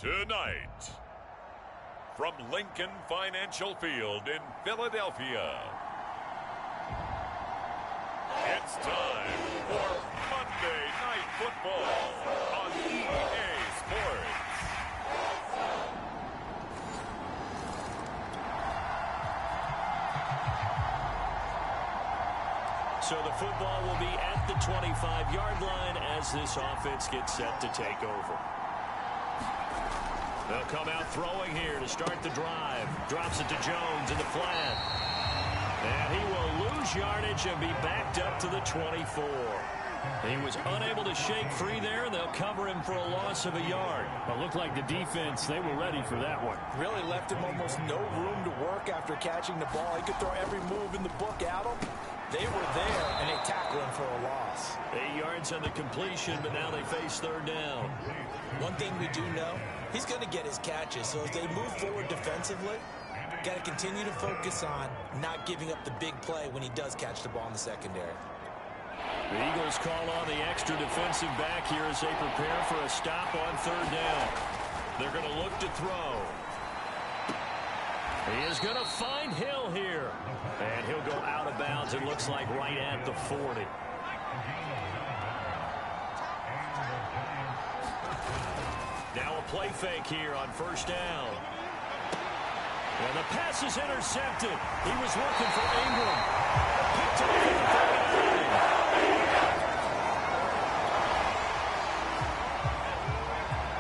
Tonight, from Lincoln Financial Field in Philadelphia, it's time for Monday Night Football on EA Sports. So the football will be at the 25-yard line as this offense gets set to take over. They'll come out throwing here to start the drive. Drops it to Jones in the flat. And he will lose yardage and be backed up to the 24. He was unable to shake free there. They'll cover him for a loss of a yard. It looked like the defense, they were ready for that one. Really left him almost no room to work after catching the ball. He could throw every move in the book at him. They were there, and they tackled him for a loss. 8 yards on the completion, but now they face third down. One thing we do know, he's going to get his catches. So as they move forward defensively, got to continue to focus on not giving up the big play when he does catch the ball in the secondary. The Eagles call on the extra defensive back here as they prepare for a stop on third down. They're going to look to throw. He is going to find Hill here. And he'll go out of bounds, it looks like right at the 40. Now a play fake here on first down. And the pass is intercepted. He was looking for Ingram. Picked off at the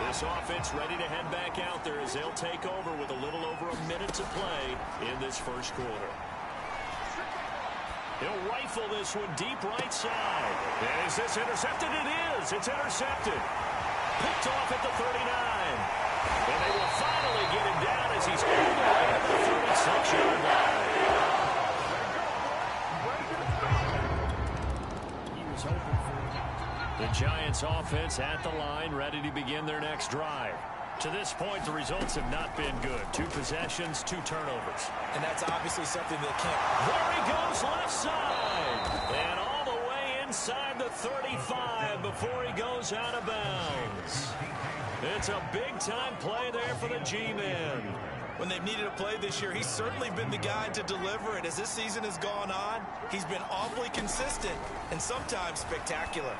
39. This offense ready to head back out there as they'll take over with a little over a minute to play in this first quarter. He'll rifle this one deep right side. Is this intercepted? It is. It's intercepted. Picked off at the 39. And they will finally get him down as he's all the way to the 36-yard line. He was hoping for it. The Giants offense at the line, ready to begin their next drive. To this point, the results have not been good. 2 possessions, 2 turnovers. And that's obviously something that can't. There he goes left side. And all the way inside the 35 before he goes out of bounds. It's a big-time play there for the G-men. When they've needed a play this year, he's certainly been the guy to deliver it. As this season has gone on, he's been awfully consistent and sometimes spectacular.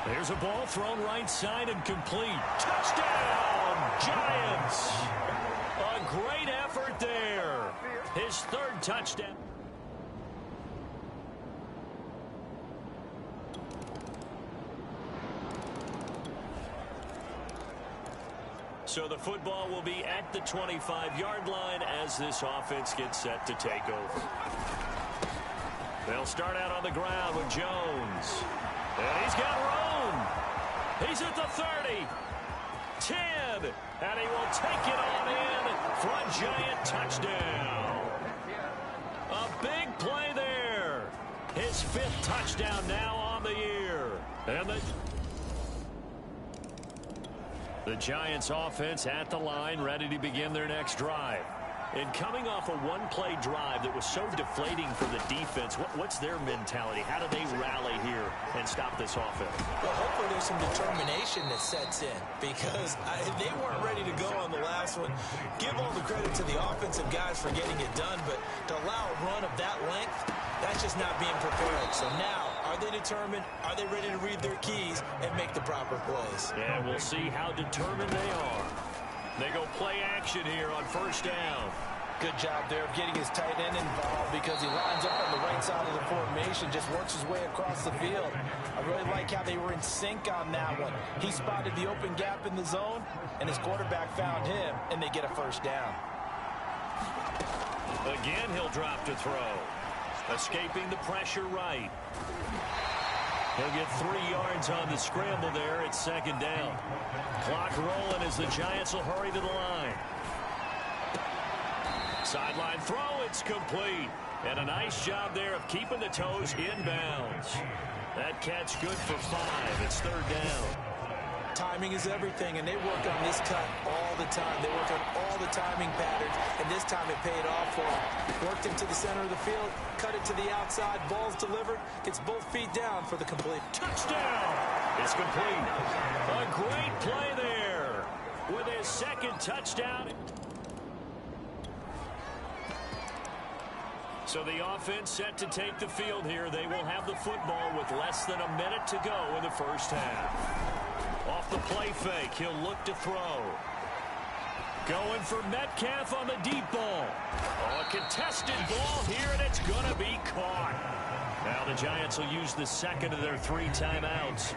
There's a ball thrown right side and complete. Touchdown, Giants! A great effort there. His 3rd touchdown. So the football will be at the 25-yard line as this offense gets set to take over. They'll start out on the ground with Jones. And he's got room. He's at the 30. 10. And he will take it on in for a Giant touchdown. A big play there. His 5th touchdown now on the year. And the Giants offense at the line, ready to begin their next drive. And coming off a one-play drive that was so deflating for the defense, what's their mentality? How do they rally here and stop this offense? Well, hopefully there's some determination that sets in because they weren't ready to go on the last one. Give all the credit to the offensive guys for getting it done, but to allow a run of that length, that's just not being prepared. So now, are they determined? Are they ready to read their keys and make the proper plays? And we'll see how determined they are. They go play action here on first down. Good job there of getting his tight end involved because he lines up on the right side of the formation, just works his way across the field. I really like how they were in sync on that one. He spotted the open gap in the zone, and his quarterback found him, and they get a first down. Again, he'll drop to throw. Escaping the pressure right. He'll get 3 yards on the scramble there. It's 2nd down. Clock rolling as the Giants will hurry to the line. Sideline throw, it's complete. And a nice job there of keeping the toes inbounds. That catch good for 5. It's 3rd down. Timing is everything, and they work on this cut all the time. They work on all the timing patterns, and this time it paid off for him. Worked him to the center of the field, cut it to the outside, ball's delivered, gets both feet down for the complete. Touchdown! It's complete. A great play there. second touchdown. So the offense set to take the field here. They will have the football with less than a minute to go in the first half. Off the play fake, he'll look to throw. Going for Metcalf on the deep ball. Oh, a contested ball here, and it's going to be caught. Now the Giants will use the second of their 3 timeouts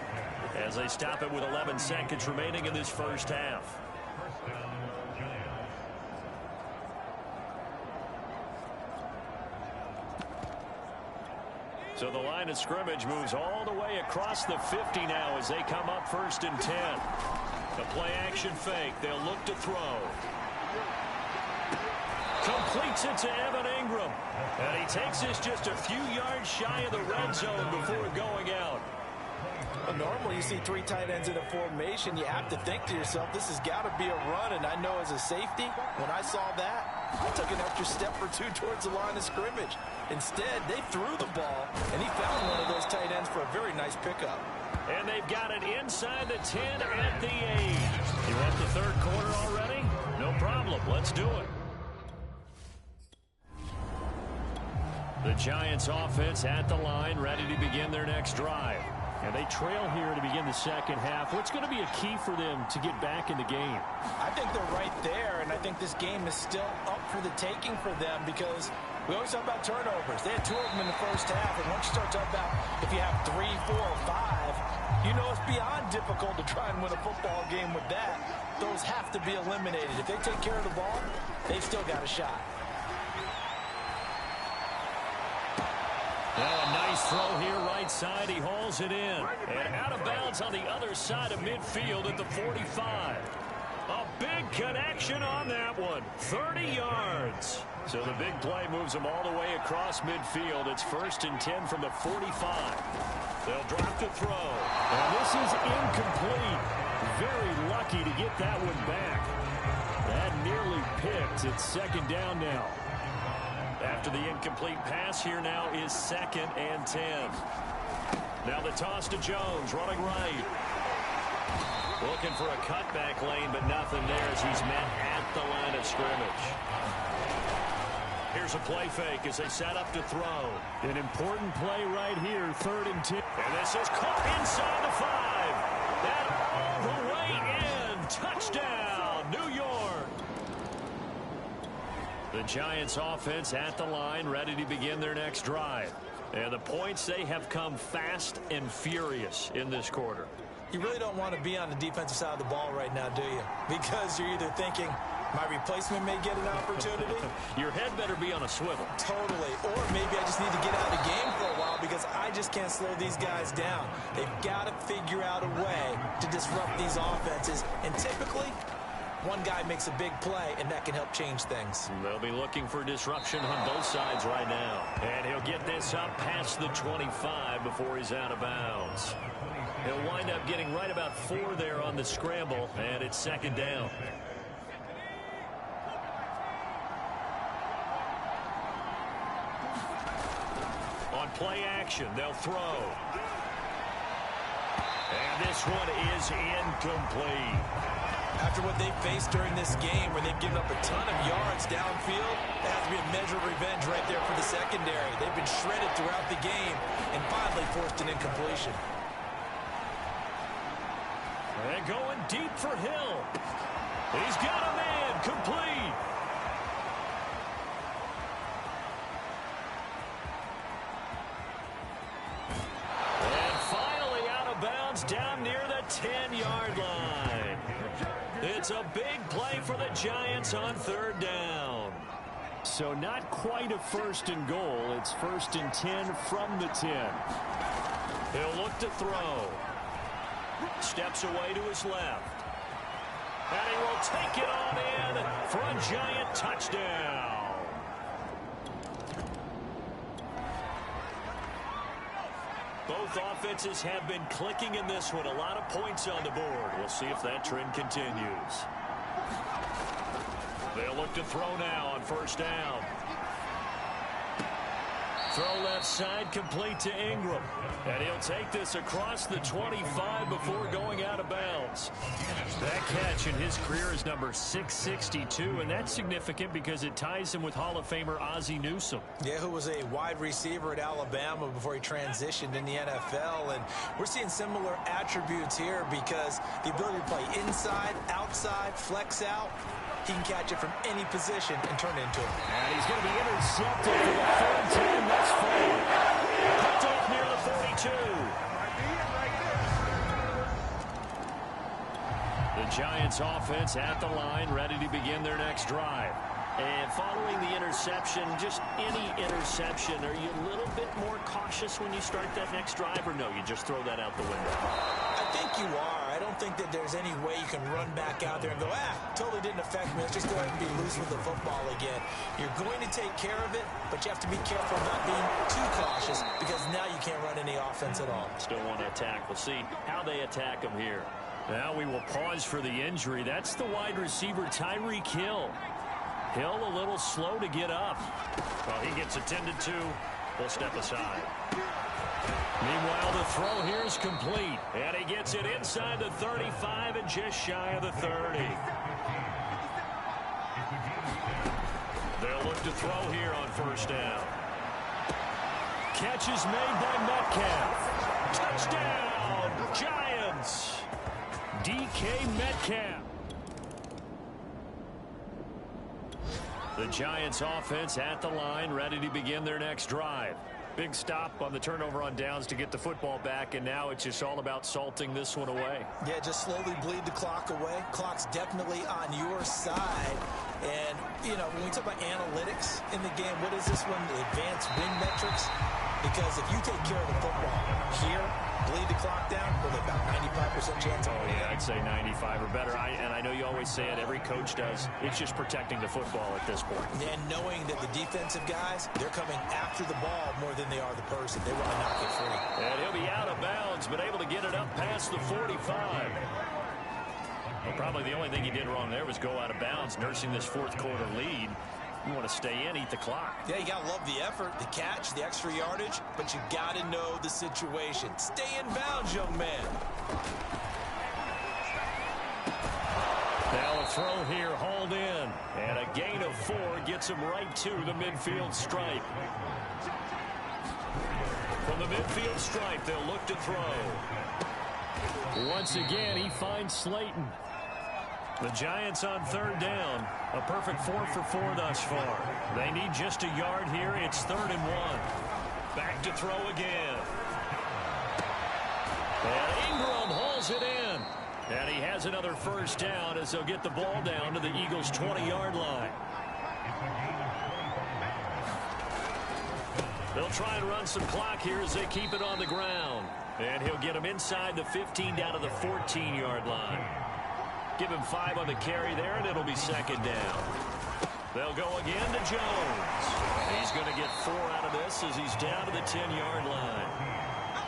as they stop it with 11 seconds remaining in this first half. So the line of scrimmage moves all the way across the 50 now as they come up 1st and 10. The play action fake. They'll look to throw. Completes it to Evan Ingram. And he takes this just a few yards shy of the red zone before going out. Well, normally you see 3 tight ends in a formation. You have to think to yourself, this has got to be a run. And I know as a safety, when I saw that, I took an extra step or 2 towards the line of scrimmage. Instead, they threw the ball, and he found one of those tight ends for a very nice pickup. And they've got it inside the 10 at the 8. You want the 3rd quarter already? No problem. Let's do it. The Giants offense at the line, ready to begin their next drive. And they trail here to begin the second half. What's going to be a key for them to get back in the game? I think they're right there, and I think this game is still up for the taking for them because we always talk about turnovers. They had 2 of them in the first half, and once you start talking about if you have 3, 4, or 5, you know it's beyond difficult to try and win a football game with that. Those have to be eliminated. If they take care of the ball, they've still got a shot. Well, a nice throw here right side. He hauls it in. And out of bounds on the other side of midfield at the 45. A big connection on that one. 30 yards. So the big play moves them all the way across midfield. It's 1st and 10 from the 45. They'll drop the throw. And this is incomplete. Very lucky to get that one back. That nearly picked. It's 2nd down now. After the incomplete pass, here now is 2nd and 10. Now the toss to Jones, running right. Looking for a cutback lane, but nothing there as he's met at the line of scrimmage. Here's a play fake as they set up to throw. An important play right here, 3rd and 10. And this is caught inside the 5. That all the way in. Touchdown, New York. The Giants offense at the line, ready to begin their next drive. And the points, they have come fast and furious in this quarter. You really don't want to be on the defensive side of the ball right now, do you? Because you're either thinking, my replacement may get an opportunity. Your head better be on a swivel. Totally. Or maybe I just need to get out of the game for a while because I just can't slow these guys down. They've got to figure out a way to disrupt these offenses. And typically, one guy makes a big play, and that can help change things. They'll be looking for disruption on both sides right now. And he'll get this up past the 25 before he's out of bounds. He'll wind up getting right about 4 there on the scramble, and it's 2nd down. On play action, they'll throw. And this one is incomplete. After what they've faced during this game where they've given up a ton of yards downfield, there has to be a measure of revenge right there for the secondary. They've been shredded throughout the game and finally forced an incompletion. And going deep for Hill. He's got a man complete. And finally out of bounds down near the 10-yard line. It's a big play for the Giants on 3rd down. So not quite a 1st and goal. It's 1st and 10 from the 10. He'll look to throw. Steps away to his left. And he will take it on in for a Giant touchdown. Both offenses have been clicking in this one. A lot of points on the board. We'll see if that trend continues. They'll look to throw now on 1st down. Throw left side, complete to Ingram. And he'll take this across the 25 before going out of bounds. That catch in his career is number 662, and that's significant because it ties him with Hall of Famer Ozzie Newsome. Yeah, who was a wide receiver at Alabama before he transitioned in the NFL. And we're seeing similar attributes here because the ability to play inside, outside, flex out. He can catch it from any position and turn it into it. And he's going to be intercepted for the third time thus far. Picked off near the 42. The Giants offense at the line, ready to begin their next drive. And following the interception, just any interception, are you a little bit more cautious when you start that next drive, or no, you just throw that out the window? I think you are. I don't think that there's any way you can run back out there and go, totally didn't affect me. Let's just go ahead and be loose with the football again. You're going to take care of it, but you have to be careful not being too cautious because now you can't run any offense at all. Still want to attack. We'll see how they attack him here. Now we will pause for the injury. That's the wide receiver, Tyreek Hill. Hill a little slow to get up. Well, he gets attended to. We'll step aside. Meanwhile, the throw here is complete. And he gets it inside the 35 and just shy of the 30. They'll look to throw here on first down. Catch is made by Metcalf. Touchdown, Giants. DK Metcalf. The Giants offense at the line, ready to begin their next drive. Big stop on the turnover on downs to get the football back, and now it's just all about salting this one away. Yeah, just slowly bleed the clock away. Clock's definitely on your side. And, you know, when we talk about analytics in the game, what is this one? The advanced win metrics? Because if you take care of the football here, bleed the clock down, with about 95% chance of winning. Yeah, I'd say 95 or better. And I know you always say it, every coach does. It's just protecting the football at this point. And knowing that the defensive guys, they're coming after the ball more than they are the person. They want to knock it free. And he'll be out of bounds, but able to get it up past the 45. Well, probably the only thing he did wrong there was go out of bounds, nursing this fourth quarter lead. You want to stay in, eat the clock. Yeah, you got to love the effort, the catch, the extra yardage, but you got to know the situation. Stay in bounds, young man. Now a throw here, hauled in. And a gain of 4 gets him right to the midfield stripe. From the midfield stripe, they'll look to throw. Once again, he finds Slayton. The Giants on third down. A perfect 4 for 4 thus far. They need just a yard here. It's 3rd and 1. Back to throw again. And Ingram hauls it in. And he has another first down as they'll get the ball down to the Eagles' 20-yard line. They'll try and run some clock here as they keep it on the ground. And he'll get him inside the 15 down to the 14-yard line. Give him 5 on the carry there, and it'll be 2nd down. They'll go again to Jones. He's going to get 4 out of this as he's down to the 10-yard line.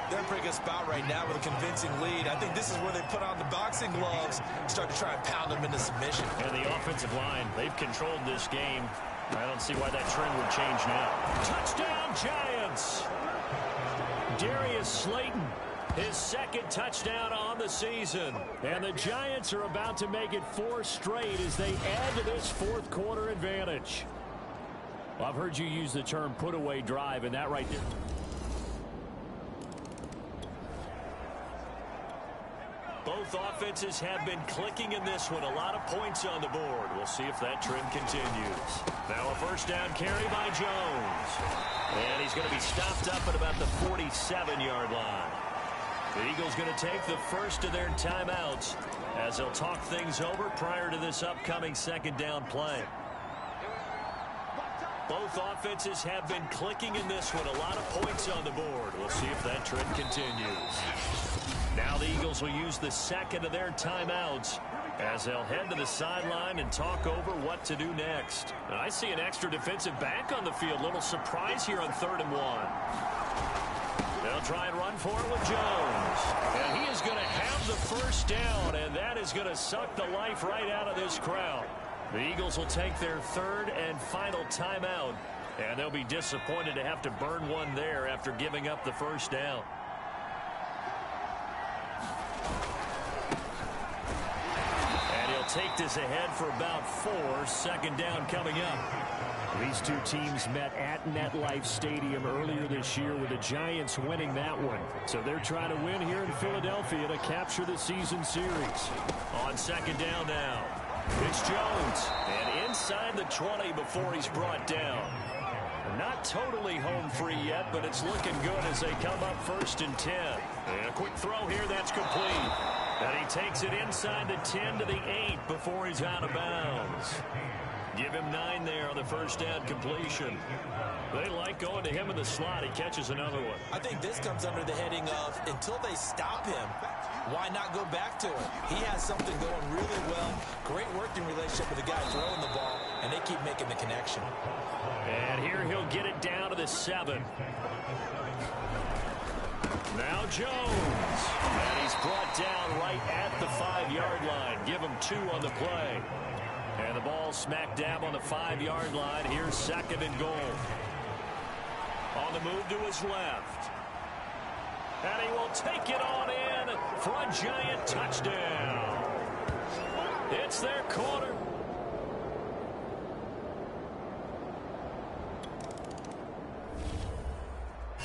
They're in a pretty good spot right now with a convincing lead. I think this is where they put on the boxing gloves and start to try and pound them into submission. And the offensive line, they've controlled this game. I don't see why that trend would change now. Touchdown, Giants! Darius Slayton, his 2nd touchdown on the season. And the Giants are about to make it 4 straight as they add to this fourth quarter advantage. Well, I've heard you use the term put-away drive, and that right there. Both offenses have been clicking in this one. A lot of points on the board. We'll see if that trend continues. Now a first down carry by Jones. And he's going to be stopped up at about the 47-yard line. The Eagles going to take the first of their timeouts as they'll talk things over prior to this upcoming 2nd down play. Both offenses have been clicking in this one. A lot of points on the board. We'll see if that trend continues. Now the Eagles will use the 2nd of their timeouts as they'll head to the sideline and talk over what to do next. And I see an extra defensive back on the field. Little surprise here on 3rd and 1. They'll try and run for it with Jones. And he is going to have the first down, and that is going to suck the life right out of this crowd. The Eagles will take their 3rd and final timeout And they'll be disappointed to have to burn one there after giving up the first down. And he'll take this ahead for about 4. Second down coming up. These two teams met at MetLife Stadium earlier this year with the Giants winning that one. So they're trying to win here in Philadelphia to capture the season series. On second down now, it's Jones. And inside the 20 before he's brought down. Not totally home free yet, but it's looking good as they come up 1st and 10. And a quick throw here, that's complete. And he takes it inside the 10 to the 8 before he's out of bounds. Give him 9 there on the first down completion. They like going to him in the slot. He catches another one. I think this comes under the heading of until they stop him, why not go back to it? He has something going really well. Great working relationship with the guy throwing the ball, and they keep making the connection. And here he'll get it down to the 7. Now Jones. And he's brought down right at the 5-yard line. Give him 2 on the play. And the ball smack dab on the 5-yard line. Here's 2nd and goal. On the move to his left. And he will take it on in for a giant touchdown. It's their corner.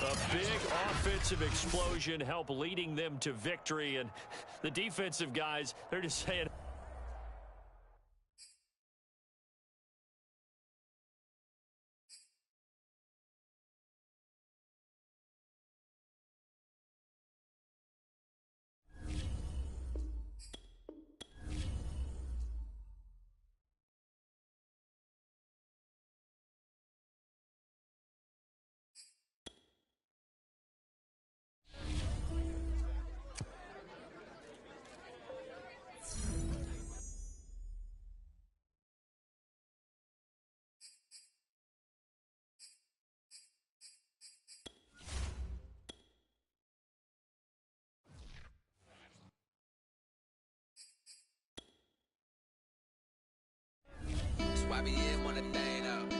A big offensive explosion helped leading them to victory. And the defensive guys, they're just saying... YBN want a thing up.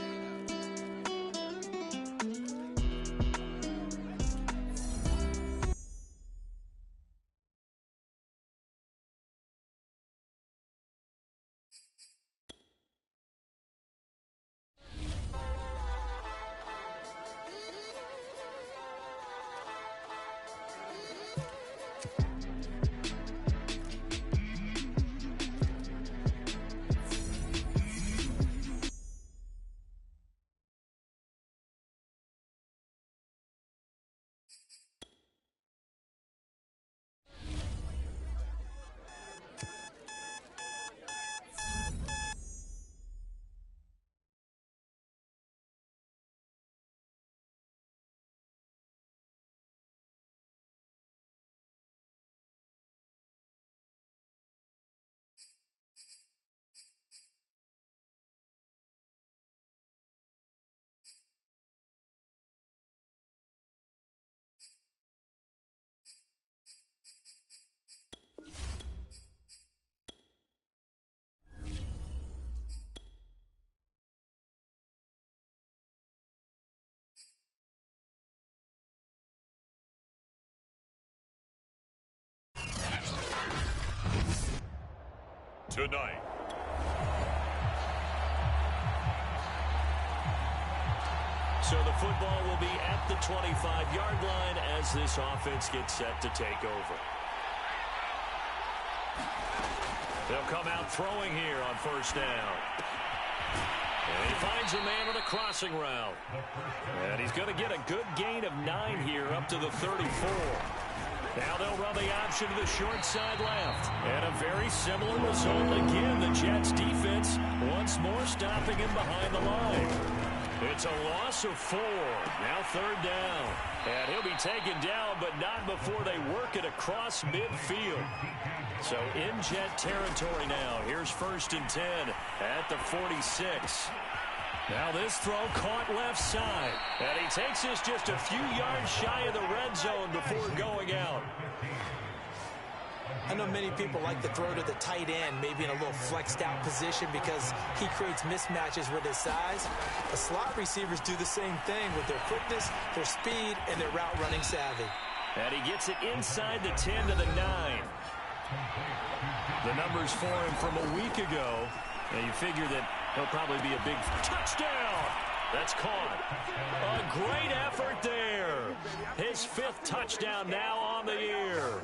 Tonight. So the football will be at the 25-yard line as this offense gets set to take over. They'll come out throwing here on first down. And he finds a man on a crossing route. And he's going to get a good gain of 9 here up to the 34. Now they'll run the option to the short side left. And a very similar result again. The Jets defense once more stopping him behind the line. It's a loss of 4. Now 3rd down. And he'll be taken down, but not before they work it across midfield. So in Jet territory now. Here's 1st and 10 at the 46. Now this throw caught left side. And he takes this just a few yards shy of the red zone before going out. I know many people like to throw to the tight end, maybe in a little flexed out position because he creates mismatches with his size. The slot receivers do the same thing with their quickness, their speed, and their route running savvy. And he gets it inside the 10 to the 9. The numbers for him from a week ago. Now you figure that he'll probably be a big touchdown. That's caught. A great effort there. His 5th touchdown now on the year.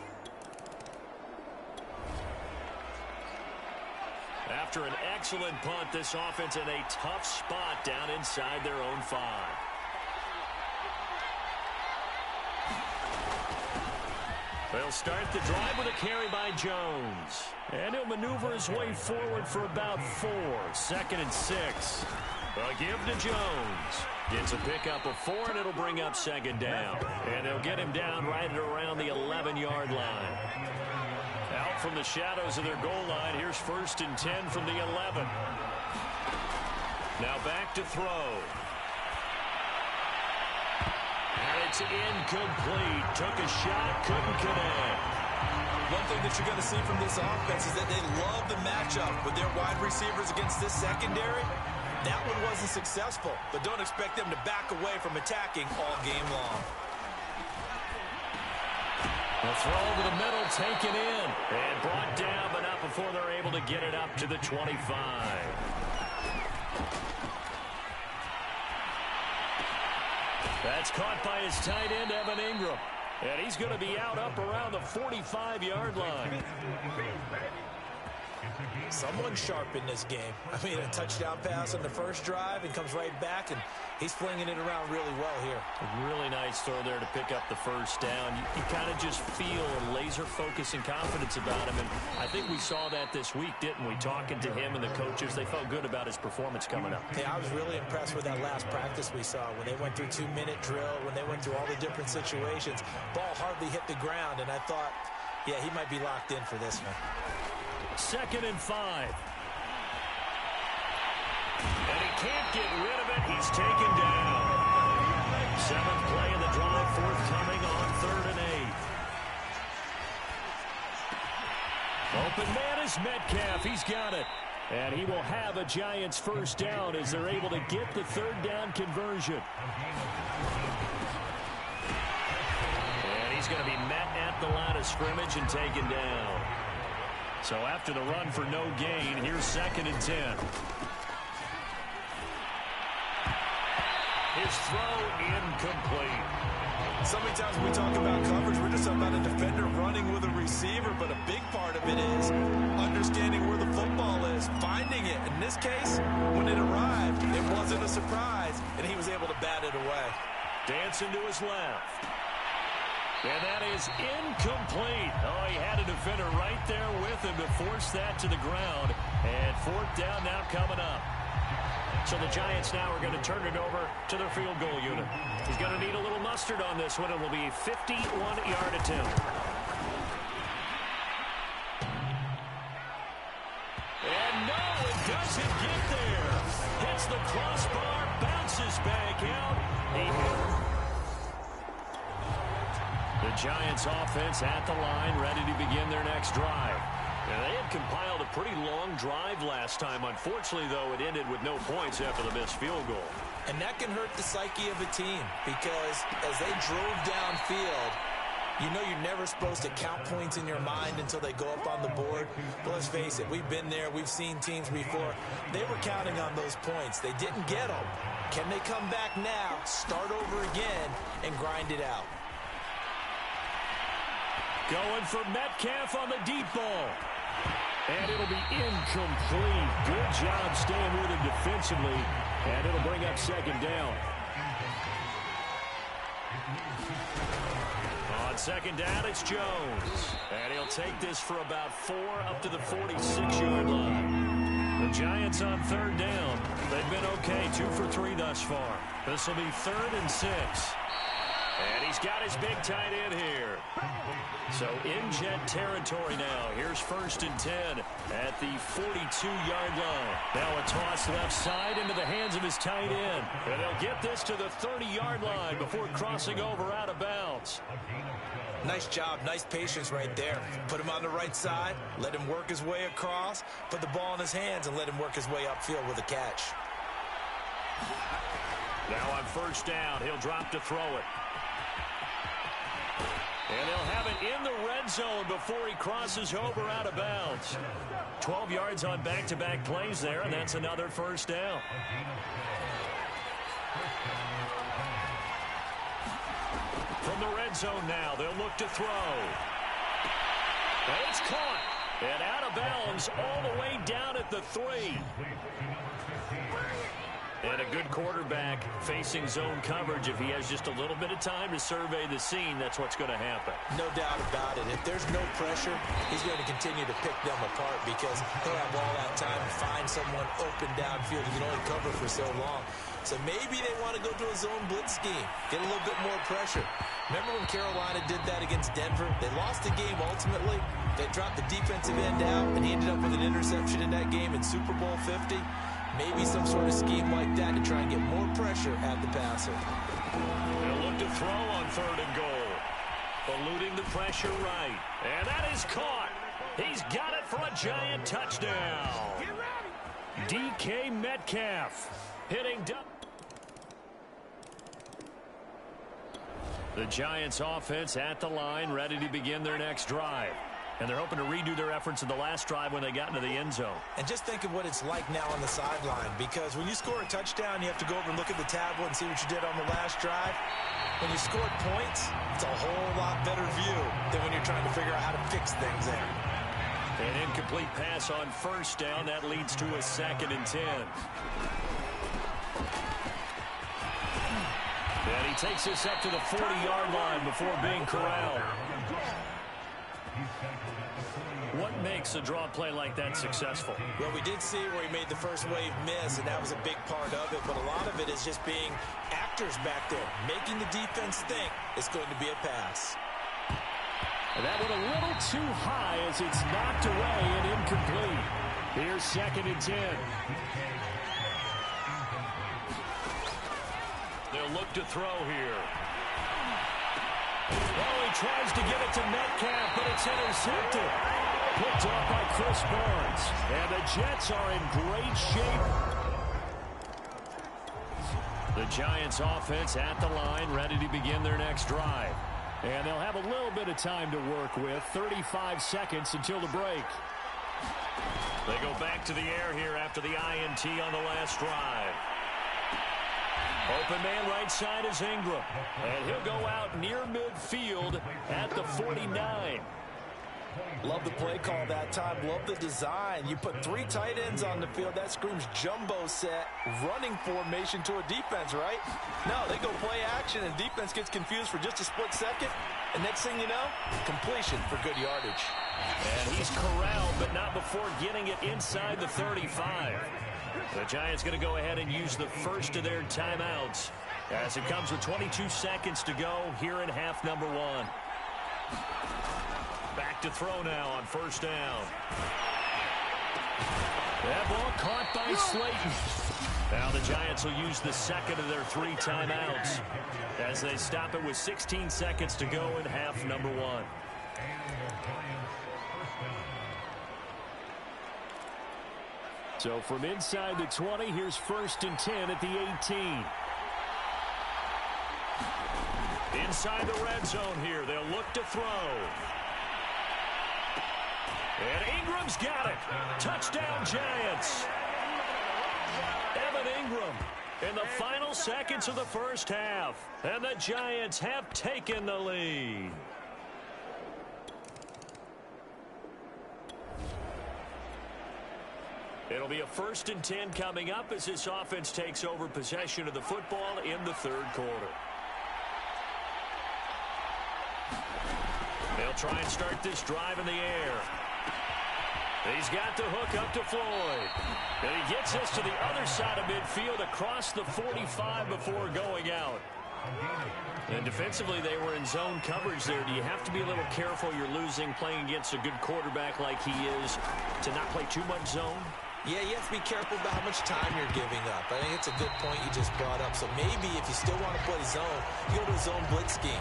After an excellent punt, this offense in a tough spot down inside their own 5. They'll start the drive with a carry by Jones. And he'll maneuver his way forward for about 4. 2nd and 6. A give to Jones. Gets a pickup of 4, and it'll bring up 2nd down. And they'll get him down right at around the 11-yard line. Out from the shadows of their goal line, here's 1st and 10 from the 11. Now back to throw. And it's incomplete. Took a shot, couldn't connect. One thing that you're going to see from this offense is that they love the matchup with their wide receivers against this secondary. That one wasn't successful, but don't expect them to back away from attacking all game long. The throw to the middle, taken in, and brought down, but not before they're able to get it up to the 25. That's caught by his tight end, Evan Ingram. And he's going to be out up around the 45-yard line. Someone sharp in this game. I mean, a touchdown pass on the first drive and comes right back, and he's flinging it around really well here. A really nice throw there to pick up the 1st down. You kind of just feel a laser focus and confidence about him, and I think we saw that this week, didn't we? Talking to him and the coaches, they felt good about his performance coming up. Yeah, I was really impressed with that last practice we saw when they went through 2-minute drill, when they went through all the different situations. Ball hardly hit the ground, and I thought, yeah, he might be locked in for this one. 2nd and 5. And he can't get rid of it. He's taken down. 7th play of the drive, forthcoming on 3rd and 8. Open man is Metcalf. He's got it. And he will have a Giants 1st down as they're able to get the 3rd down conversion. And he's going to be met at the line of scrimmage and taken down. So after the run for no gain, here's 2nd and 10. His throw incomplete. So many times when we talk about coverage, we're just talking about a defender running with a receiver, but a big part of it is understanding where the football is, finding it. In this case, when it arrived, it wasn't a surprise, and he was able to bat it away. Dancing to his left. And that is incomplete. Oh, he had a defender right there with him to force that to the ground. And 4th down now coming up. So the Giants now are going to turn it over to their field goal unit. He's going to need a little mustard on this one. It will be a 51-yard attempt. And no, it doesn't get there. Hits the crossbar, bounces back out. He hit it. The Giants offense at the line, ready to begin their next drive. And they had compiled a pretty long drive last time. Unfortunately, though, it ended with no points after the missed field goal. And that can hurt the psyche of a team because as they drove downfield, you know you're never supposed to count points in your mind until they go up on the board. But let's face it, we've been there. We've seen teams before. They were counting on those points. They didn't get them. Can they come back now, start over again, and grind it out? Going for Metcalf on the deep ball. And it'll be incomplete. Good job staying with him defensively. And it'll bring up 2nd down. On 2nd down, it's Jones. And he'll take this for about 4 up to the 46-yard line. The Giants on 3rd down. They've been okay, 2 for 3 thus far. This will be 3rd and 6. And he's got his big tight end here. So in Jet territory now. Here's 1st and 10 at the 42-yard line. Now a toss left side into the hands of his tight end. And they'll get this to the 30-yard line before crossing over out of bounds. Nice job, nice patience right there. Put him on the right side, let him work his way across, put the ball in his hands, and let him work his way upfield with a catch. Now on first down, he'll drop to throw it. And he'll have it in the red zone before he crosses over out of bounds. 12 yards on back-to-back plays there, and that's another first down. From the red zone now, they'll look to throw. And it's caught. And out of bounds all the way down at the 3. And a good quarterback facing zone coverage. If he has just a little bit of time to survey the scene, that's what's going to happen. No doubt about it. If there's no pressure, he's going to continue to pick them apart because he'll have all that time to find someone open downfield. He can only cover for so long. So maybe they want to go to a zone blitz scheme, get a little bit more pressure. Remember when Carolina did that against Denver? They lost the game ultimately. They dropped the defensive end out, and he ended up with an interception in that game in Super Bowl 50. Maybe some sort of scheme like that to try and get more pressure at the passer. They'll look to throw on 3rd and goal. Eluding the pressure right. And that is caught. He's got it for a giant touchdown. DK Metcalf hitting double. The Giants offense at the line, ready to begin their next drive. And they're hoping to redo their efforts in the last drive when they got into the end zone. And just think of what it's like now on the sideline, because when you score a touchdown, you have to go over and look at the tablet and see what you did on the last drive. When you scored points, it's a whole lot better view than when you're trying to figure out how to fix things there. An incomplete pass on first down. That leads to a 2nd and 10. And he takes this up to the 40-yard line before being corralled. What makes a draw play like that successful? Well, we did see where he made the first wave miss, and that was a big part of it. But a lot of it is just being actors back there, making the defense think it's going to be a pass. And that went a little too high as it's knocked away and incomplete. Here's 2nd and 10. They'll look to throw here. Oh, he tries to give it to Metcalf, but it's intercepted. Picked off by Chris Barnes. And the Jets are in great shape. The Giants offense at the line, ready to begin their next drive. And they'll have a little bit of time to work with. 35 seconds until the break. They go back to the air here after the INT on the last drive. Open man right side is Ingram. And he'll go out near midfield at the 49. Love the play call that time. Love the design. You put 3 tight ends on the field. That screams jumbo set, running formation to a defense, right? No, they go play action, and defense gets confused for just a split second. And next thing you know, completion for good yardage. And he's corralled, but not before getting it inside the 35. The Giants going to go ahead and use the first of their timeouts as it comes with 22 seconds to go here in half number 1. Back to throw now on first down. That ball caught by Slayton. Now the Giants will use the second of their 3 timeouts as they stop it with 16 seconds to go in half number 1. So from inside the 20, here's 1st and 10 at the 18. Inside the red zone here, they'll look to throw. And Ingram's got it. Touchdown, Giants. Evan Ingram in the final seconds of the first half. And the Giants have taken the lead. It'll be a 1st and 10 coming up as this offense takes over possession of the football in the 3rd quarter. They'll try and start this drive in the air. He's got the hook up to Floyd. And he gets this to the other side of midfield across the 45 before going out. And defensively, they were in zone coverage there. Do you have to be a little careful you're losing playing against a good quarterback like he is to not play too much zone? Yeah, you have to be careful about how much time you're giving up. I think it's a good point you just brought up. So maybe if you still want to play zone, you go to a zone blitz scheme.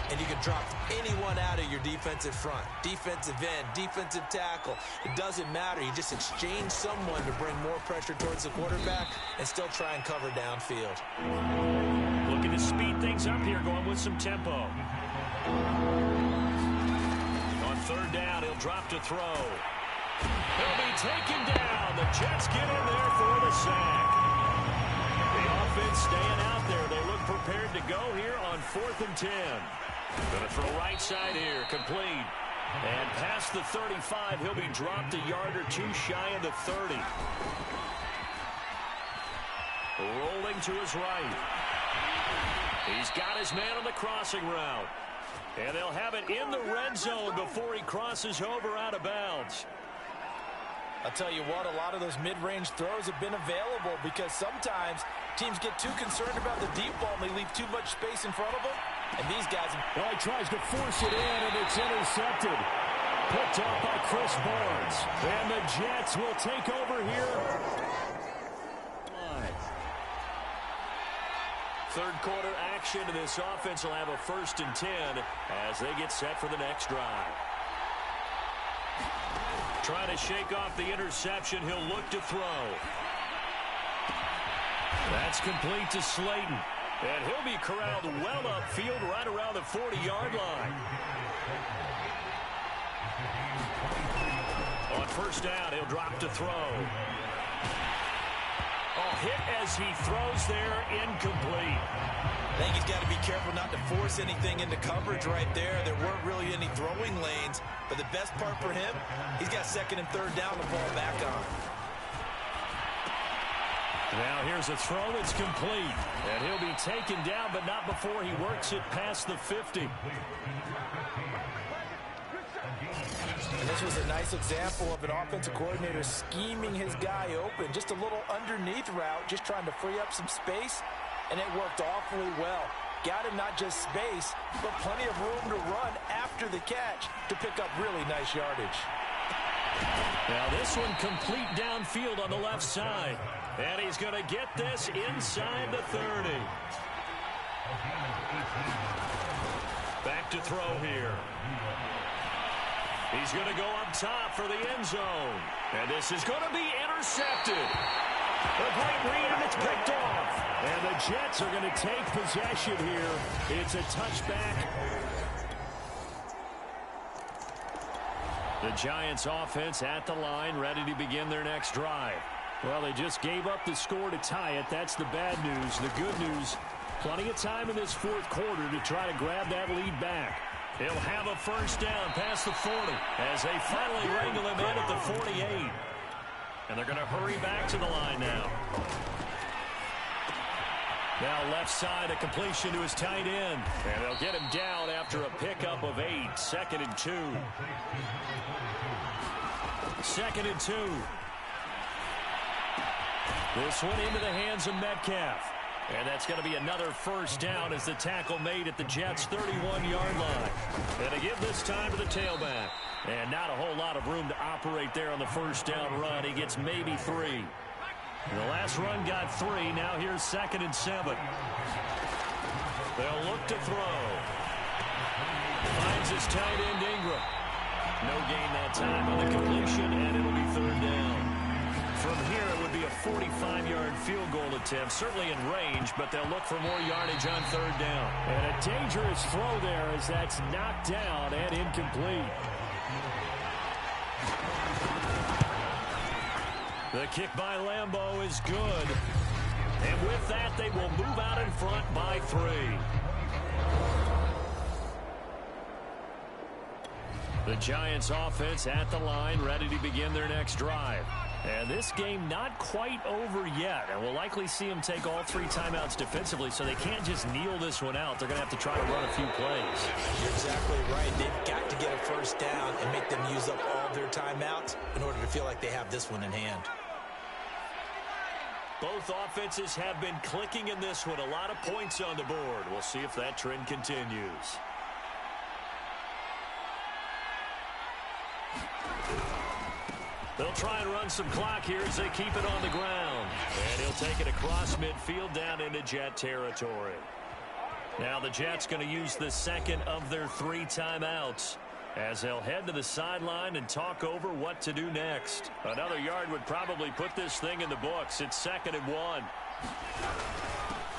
And you can drop anyone out of your defensive front. Defensive end, defensive tackle. It doesn't matter. You just exchange someone to bring more pressure towards the quarterback and still try and cover downfield. Looking to speed things up here, going with some tempo. On third down, he'll drop to throw. He'll be taken down. The Jets get in there for the sack. The offense staying out there. They look prepared to go here on 4th and 10. Going to throw right side here. Complete. And past the 35, he'll be dropped a yard or two shy of the 30. Rolling to his right. He's got his man on the crossing route. And they'll have it in the red zone before he crosses over out of bounds. I'll tell you what, a lot of those mid-range throws have been available because sometimes teams get too concerned about the deep ball and they leave too much space in front of them. And these guys... Well, he tries to force it in, and it's intercepted. Picked off by Chris Barnes. And the Jets will take over here. Third quarter action, and this offense will have a 1st and 10 as they get set for the next drive. Trying to shake off the interception. He'll look to throw. That's complete to Slayton. And he'll be corralled well upfield right around the 40-yard line. On first down, he'll drop to throw. Oh, hit as he throws there, incomplete. I think he's got to be careful not to force anything into coverage right there. There weren't really any throwing lanes. But the best part for him, he's got 2nd and 3rd down to fall back on. Now here's a throw that's complete. And he'll be taken down, but not before he works it past the 50. And this was a nice example of an offensive coordinator scheming his guy open. Just a little underneath route, just trying to free up some space. And it worked awfully well. Got him not just space, but plenty of room to run after the catch to pick up really nice yardage. Now this one complete downfield on the left side. And he's going to get this inside the 30. Back to throw here. He's going to go up top for the end zone. And this is going to be intercepted. A great read, and it's picked off. And the Jets are going to take possession here. It's a touchback. The Giants offense at the line, ready to begin their next drive. Well, they just gave up the score to tie it. That's the bad news. The good news, plenty of time in this 4th quarter to try to grab that lead back. He'll have a first down past the 40 as they finally wrangle him in at the 48. And they're going to hurry back to the line now. Now left side, a completion to his tight end. And they'll get him down after a pickup of 8. 2nd and 2. 2nd and 2. This one into the hands of Metcalf. And that's going to be another first down as the tackle made at the Jets' 31-yard line. And to give this time to the tailback. And not a whole lot of room to operate there on the first down run. He gets maybe 3. The last run got 3. Now here's 2nd and 7. They'll look to throw. Finds his tight end Ingram. No gain that time on the completion, and it'll be 3rd down. From here, it would be a 45-yard field goal attempt, certainly in range, but they'll look for more yardage on 3rd down. And a dangerous throw there as that's knocked down and incomplete. The kick by Lambeau is good. And with that, they will move out in front by 3. The Giants offense at the line, ready to begin their next drive. And this game not quite over yet. And we'll likely see them take all 3 timeouts defensively, so they can't just kneel this one out. They're going to have to try to run a few plays. You're exactly right. They've got to get a first down and make them use up all their timeouts in order to feel like they have this one in hand. Both offenses have been clicking in this one. A lot of points on the board. We'll see if that trend continues. They'll try and run some clock here as they keep it on the ground. And he'll take it across midfield down into Jet territory. Now the Jets going to use the second of their 3 timeouts as they'll head to the sideline and talk over what to do next. Another yard would probably put this thing in the books. It's 2nd and 1.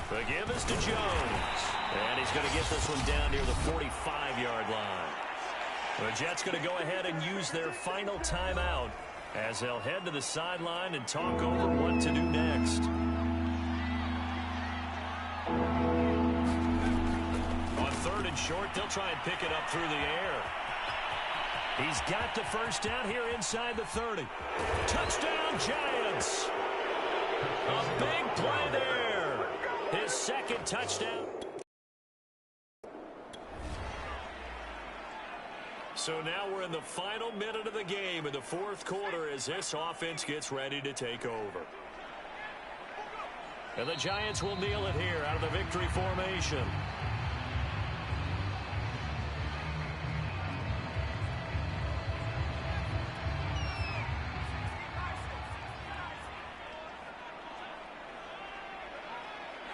The give is to Jones. And he's going to get this one down near the 45-yard line. The Jets going to go ahead and use their final timeout as they'll head to the sideline and talk over what to do next. On 3rd and short, they'll try and pick it up through the air. He's got the first down here inside the 30. Touchdown, Giants! A big play there. His 2nd touchdown. So now we're in the final minute of the game in the 4th quarter as this offense gets ready to take over. And the Giants will kneel it here out of the victory formation.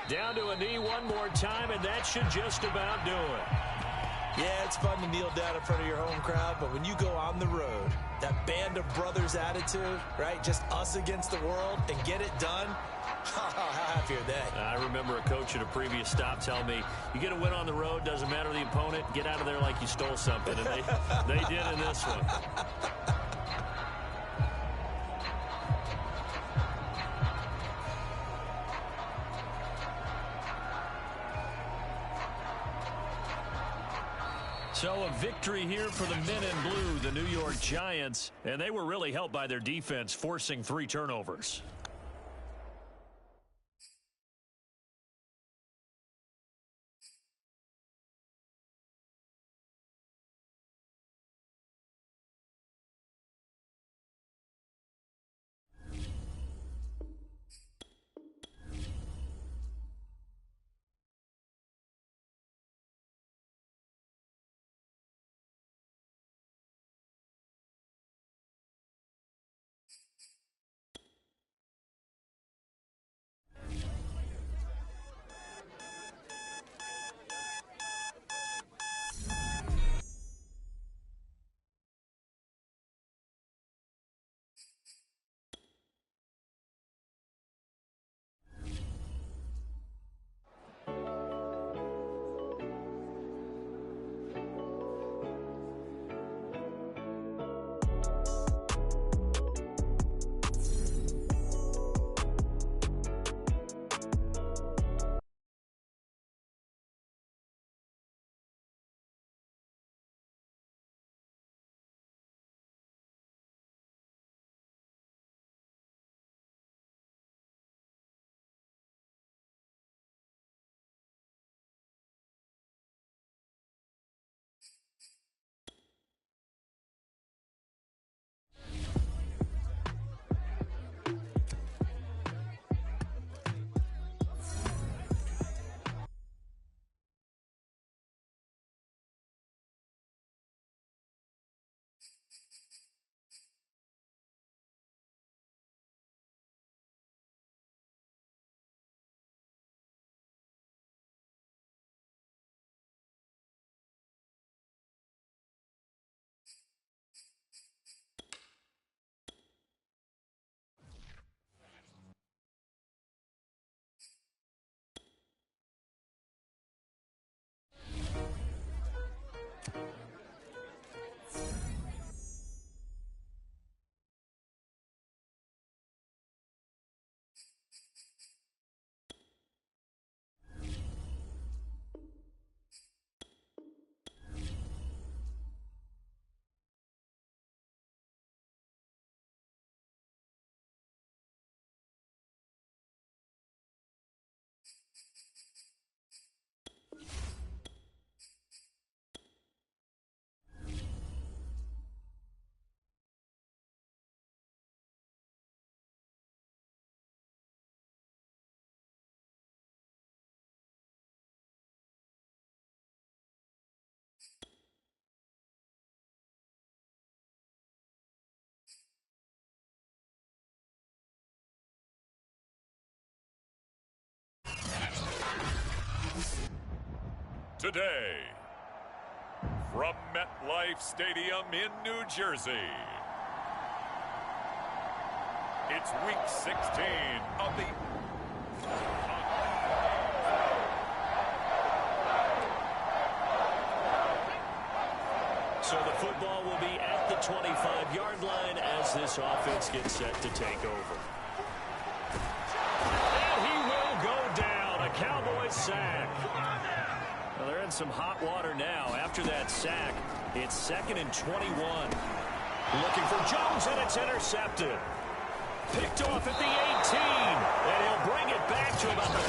Down to a knee one more time, and that should just about do it. Yeah, it's fun to kneel down in front of your home crowd, but when you go on the road, that band of brothers attitude, right, just us against the world, and get it done, how happy are they? I remember a coach at a previous stop telling me, you get a win on the road, doesn't matter the opponent, get out of there like you stole something, and they did in this one. So a victory here for the men in blue, the New York Giants, and they were really helped by their defense, forcing 3 turnovers. today, from MetLife Stadium in New Jersey, it's Week 16 of the... So the football will be at the 25-yard line as this offense gets set to take over. And he will go down. A Cowboys sack. Well, they're in some hot water now. After that sack, it's 2nd and 21. Looking for Jones, and it's intercepted. Picked off at the 18. And he'll bring it back to about the...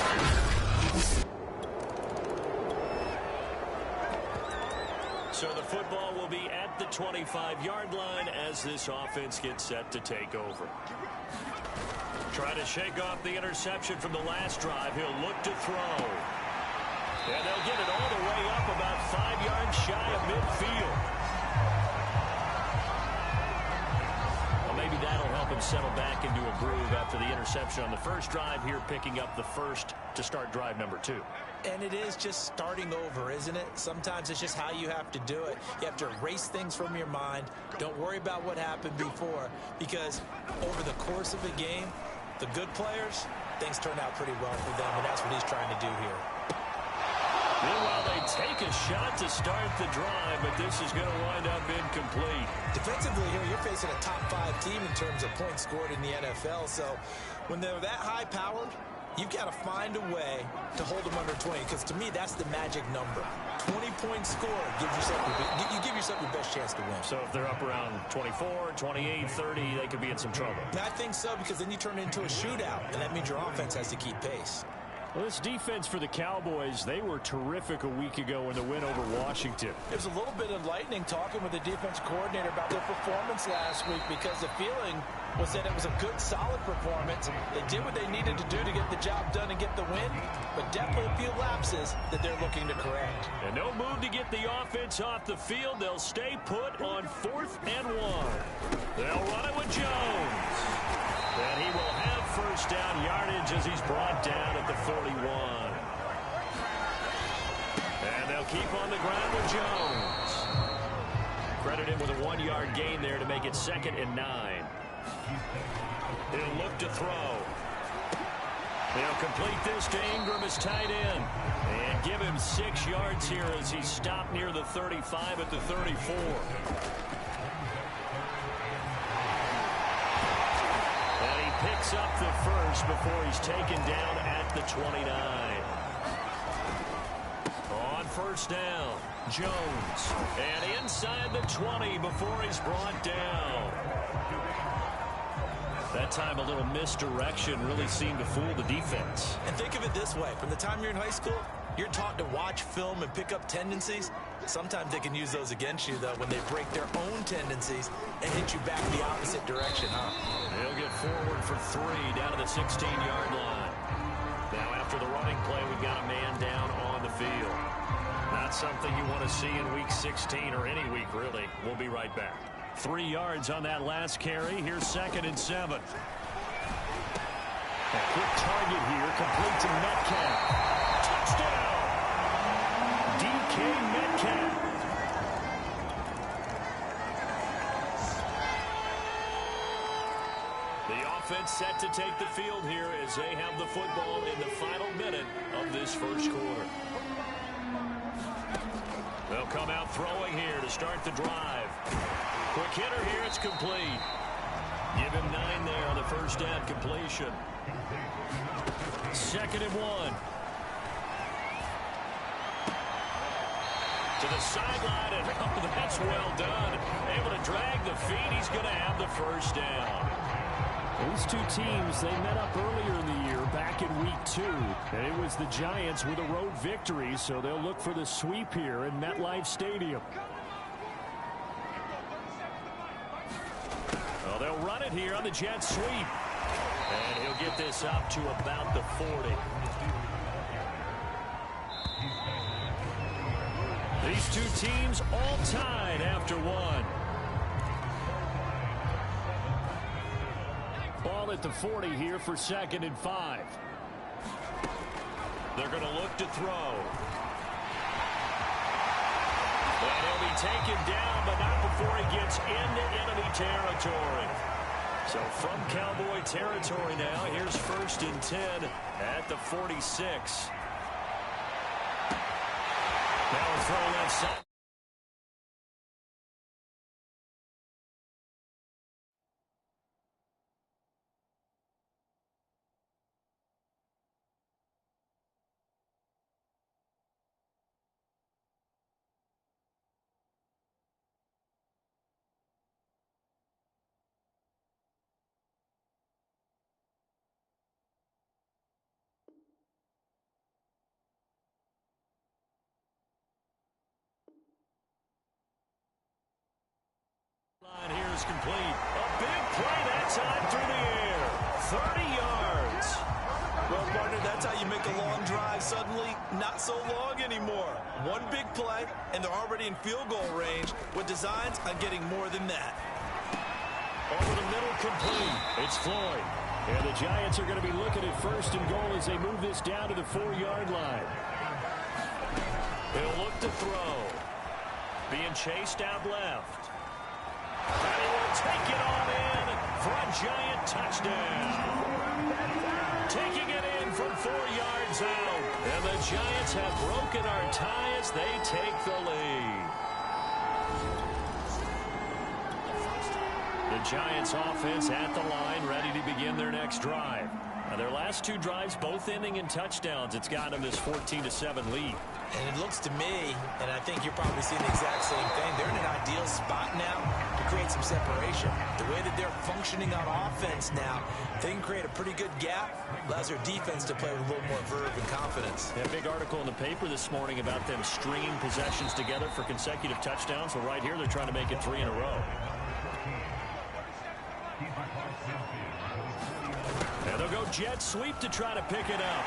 So the football will be at the 25-yard line as this offense gets set to take over. Try to shake off the interception from the last drive. He'll look to throw. And they'll get it all the way up about 5 yards shy of midfield. Well, maybe that'll help him settle back into a groove after the interception on the first drive here, picking up the first to start drive number 2. And it is just starting over, isn't it? Sometimes it's just how you have to do it. You have to erase things from your mind. Don't worry about what happened before, because over the course of a game, the good players, things turn out pretty well for them, and that's what he's trying to do here. Meanwhile, they take a shot to start the drive, but this is going to wind up incomplete. Defensively here, you're facing a top 5 team in terms of points scored in the NFL, so when they're that high-powered, you've got to find a way to hold them under 20, because to me, that's the magic number. 20 points scored, you give yourself your best chance to win. So if they're up around 24, 28, 30, they could be in some trouble. I think so, because then you turn it into a shootout, and that means your offense has to keep pace. Well, this defense for the Cowboys, they were terrific a week ago in the win over Washington. It was a little bit enlightening talking with the defense coordinator about their performance last week, because the feeling was that it was a good, solid performance. They did what they needed to do to get the job done and get the win, but definitely a few lapses that they're looking to correct. And no move to get the offense off the field. They'll stay put on 4th and 1. They'll run it with Jones. And he will have first down yardage as he's brought down at the 41. And they'll keep on the ground with Jones. Credit him with a 1-yard gain there to make it 2nd and 9. He'll look to throw. They'll complete this to Ingram, his tight end, and give him 6 yards here as he's stopped near the 35 at the 34. And he picks up the first before he's taken down at the 29. On first down, Jones. And inside the 20 before he's brought down. That time a little misdirection really seemed to fool the defense. And think of it this way. From the time you're in high school, you're taught to watch film and pick up tendencies. Sometimes they can use those against you, though, when they break their own tendencies and hit you back the opposite direction, huh? He'll get forward for 3 down to the 16-yard line. Now after the running play, we've got a man down on the field. Not something you want to see in Week 16 or any week, really. We'll be right back. 3 yards on that last carry. Here's 2nd and 7. A quick target here, complete to Metcalf. Touchdown! DK Metcalf. The offense set to take the field here as they have the football in the final minute of this first quarter. They'll come out throwing here to start the drive. Quick hitter here, it's complete. Give him 9 there on the first down completion. 2nd and 1. To the sideline, and oh, that's well done. Able to drag the feet. He's going to have the first down. These two teams, they met up earlier in the year, back in Week 2. And it was the Giants with a road victory, so they'll look for the sweep here in MetLife Stadium. Well, they'll run it here on the jet sweep. And he'll get this up to about the 40. These two teams all tied after one. Ball at the 40 here for 2nd and 5. They're going to look to throw. And he'll be taken down, but not before he gets into enemy territory. So from Cowboy territory now, here's 1st and 10 at the 46. Now a throw left side. Line here is complete. A big play that time through the air. 30 yards. Well, partner, that's how you make a long drive suddenly not so long anymore. One big play, and they're already in field goal range with designs on getting more than that. Over the middle, complete. It's Floyd. And the Giants are going to be looking at 1st and goal as they move this down to the 4-yard line. He'll look to throw. Being chased out left. And he will take it on in for a Giant touchdown. Taking it in from 4 yards out. And the Giants have broken our tie as they take the lead. The Giants offense at the line, ready to begin their next drive. Now, their last 2 drives, both ending in touchdowns. It's got them this 14-7 lead. And it looks to me, and I think you're probably seeing the exact same thing, they're in an ideal spot now to create some separation. The way that they're functioning on offense now, they can create a pretty good gap, allows their defense to play with a little more verve and confidence. A big article in the paper this morning about them stringing possessions together for consecutive touchdowns. Well, right here, they're trying to make it 3 in a row. And they'll go jet sweep to try to pick it up.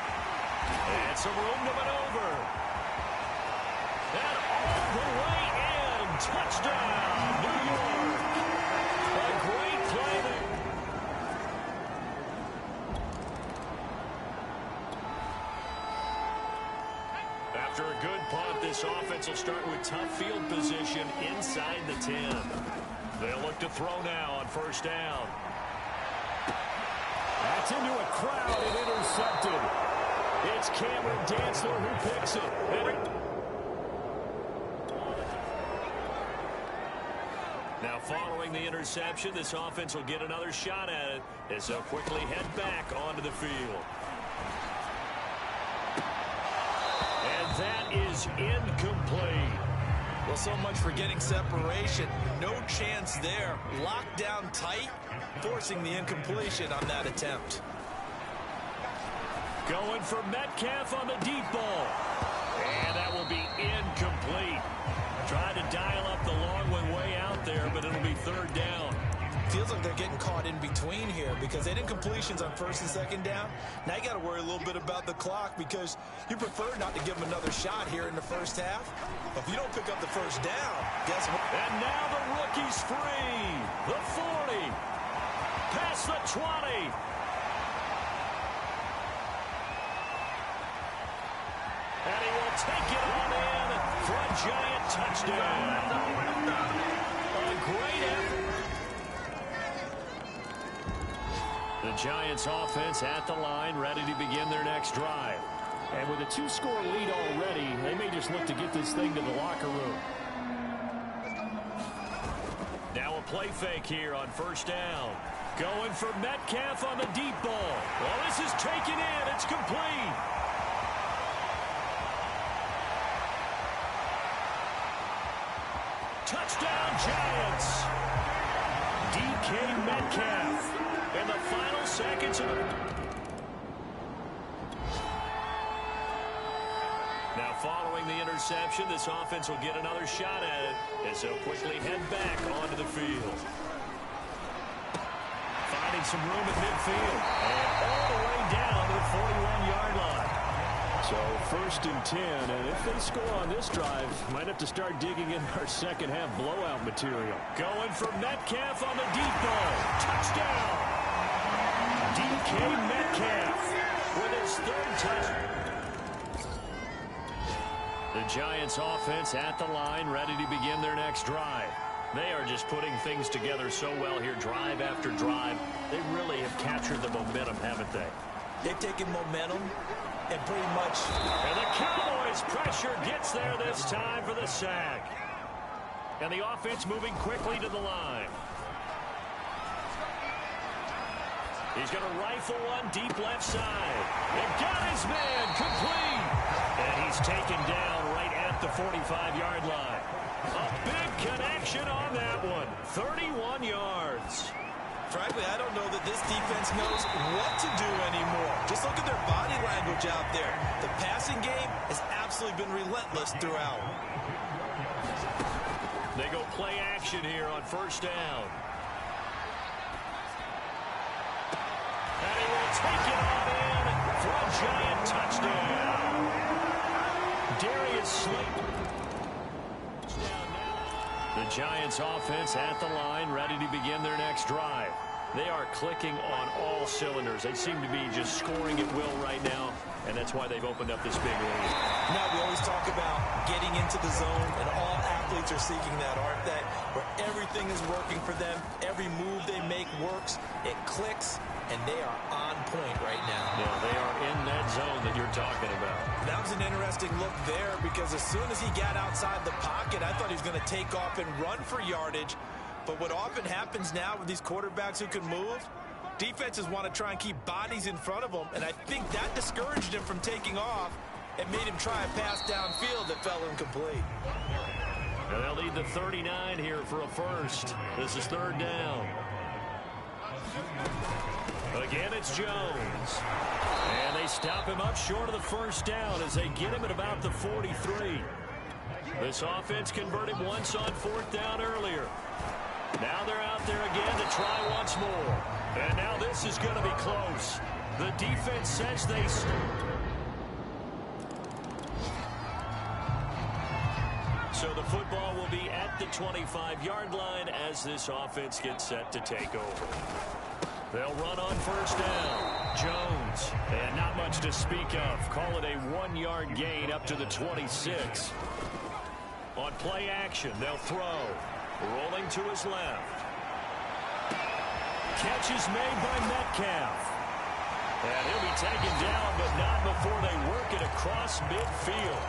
And some room to maneuver. And all the way in. Touchdown, New York. A great play there. After a good punt, this offense will start with tough field position inside the 10. They'll look to throw now on 1st down. That's into a crowd and intercepted. It's Cameron Dantzler who picks it. Now following the interception, this offense will get another shot at it as they'll quickly head back onto the field. And that is incomplete. Well, so much for getting separation. No chance there. Locked down tight, forcing the incompletion on that attempt. Going for Metcalf on the deep ball. And that will be incomplete. Tried to dial up the long one way out there, but it'll be 3rd down. Feels like they're getting caught in between here because they had incompletions on 1st and 2nd down. Now you got to worry a little bit about the clock because you prefer not to give them another shot here in the 1st half. But if you don't pick up the 1st down, guess what? And now the rookie's free. The 40. Past the 20. And he will take it on in for a Giant touchdown. A great effort. The Giants offense at the line, ready to begin their next drive. And with a 2-score lead already, they may just look to get this thing to the locker room. Now a play fake here on 1st down. Going for Metcalf on the deep ball. Well, this is taken in. It's complete. Touchdown, Giants. DK Metcalf. In the final seconds of the... Now following the interception, this offense will get another shot at it as they'll quickly head back onto the field. Finding some room at midfield. And all the way down to the 41-yard line. So 1st and 10, and if they score on this drive, might have to start digging in our 2nd half blowout material. Going for Metcalf on the deep ball. Touchdown. DK Metcalf with his 3rd touchdown. The Giants offense at the line, ready to begin their next drive. They are just putting things together so well here, drive after drive. They really have captured the momentum, haven't they? They've taken momentum and pretty much... And the Cowboys' pressure gets there this time for the sack. And the offense moving quickly to the line. He's going to rifle one deep left side. And got his man complete. And he's taken down right at the 45-yard line. A big connection on that one. 31 yards. Frankly, I don't know that this defense knows what to do anymore. Just look at their body language out there. The passing game has absolutely been relentless throughout. They go play action here on first down. And he will take it on in for a Giant touchdown. Darius Slayton. The Giants offense at the line, ready to begin their next drive. They are clicking on all cylinders. They seem to be just scoring at will right now, and that's why they've opened up this big lead. Now, we always talk about getting into the zone, and all athletes are seeking that, aren't they? Where everything is working for them, every move they make works, it clicks, and they are on point right now. Yeah, they are in that zone that you're talking about. That was an interesting look there because as soon as he got outside the pocket, I thought he was going to take off and run for yardage. But what often happens now with these quarterbacks who can move, defenses want to try and keep bodies in front of them, and I think that discouraged him from taking off and made him try a pass downfield that fell incomplete. Now they'll need the 39 here for a first. This is third down. Again, it's Jones. And they stop him up short of the first down as they get him at about the 43. This offense converted once on fourth down earlier. Now they're out there again to try once more. And now this is going to be close. The defense says they... So the football will be at the 25-yard line as this offense gets set to take over. They'll run on first down. Jones. And not much to speak of. Call it a 1-yard gain up to the 26. On play action, they'll throw. Rolling to his left. Catch is made by Metcalf. And he'll be taken down, but not before they work it across midfield.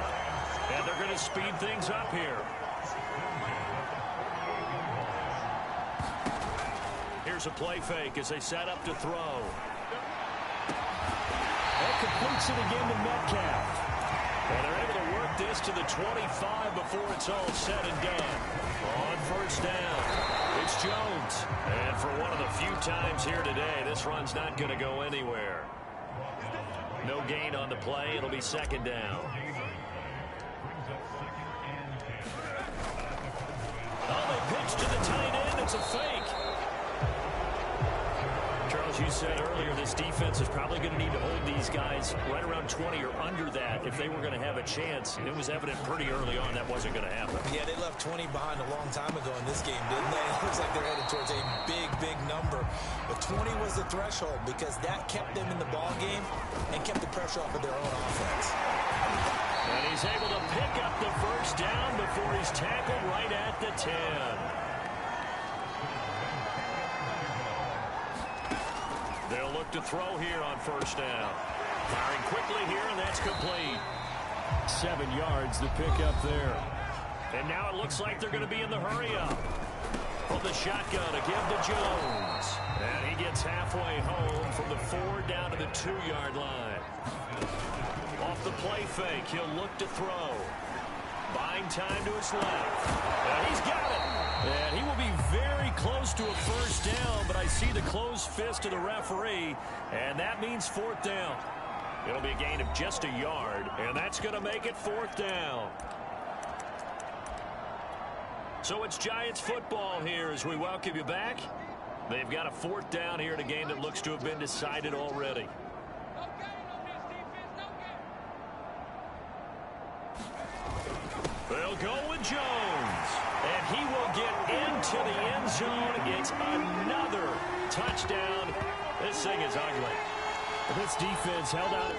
And they're going to speed things up here. Here's a play fake as they set up to throw. That completes it again to Metcalf. And they're able to work this to the 25 before it's all said and done. On first down, it's Jones. And for one of the few times here today, this run's not going to go anywhere. No gain on the play. It'll be second down. Oh, they pitch to the tight end. It's a fake. Charles, you said earlier this defense is probably going to need to hold these guys right around 20 or under that if they were going to have a chance. It was evident pretty early on that wasn't going to happen. Yeah, they left 20 behind a long time ago in this game, didn't they? It looks like they're headed towards a big, big number. But 20 was the threshold because that kept them in the ball game and kept the pressure off of their own offense. And he's able to pick up the first down before he's tackled right at the 10. They'll look to throw here on first down. Firing quickly here, and that's complete. 7 yards to pick up there. And now it looks like they're going to be in the hurry-up. From the shotgun to give to Jones. And he gets halfway home from the 4 down to the 2-yard line. Off the play fake, he'll look to throw. Buying time to his left. And he's got it. And he will be very close to a first down, but I see the closed fist of the referee, and that means fourth down. It'll be a gain of just a yard, and that's going to make it fourth down. So it's Giants football here as we welcome you back. They've got a fourth down here in a game that looks to have been decided already. They'll go with Jones, and he will get into the end zone. It's another touchdown. This thing is ugly. This defense held out.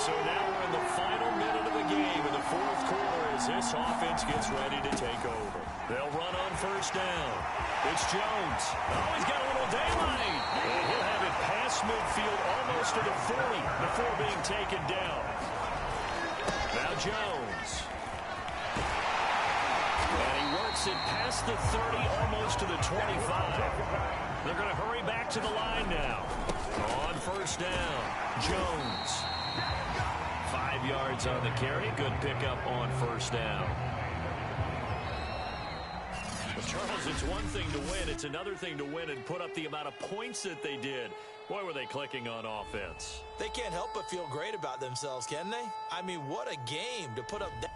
So now we're in the final minute of the game in the fourth quarter as this offense gets ready to take over. They'll run on first down. It's Jones. Oh, he's got a little daylight. And he'll have it past midfield almost to the 40 before being taken down. Now Jones. And he works it past the 30, almost to the 25. They're going to hurry back to the line now. On first down, Jones. 5 yards on the carry. Good pickup on first down. But Charles, it's one thing to win. It's another thing to win and put up the amount of points that they did. Boy, were they clicking on offense. They can't help but feel great about themselves, can they? I mean, what a game to put up that.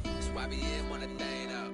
That's why we in one thing up.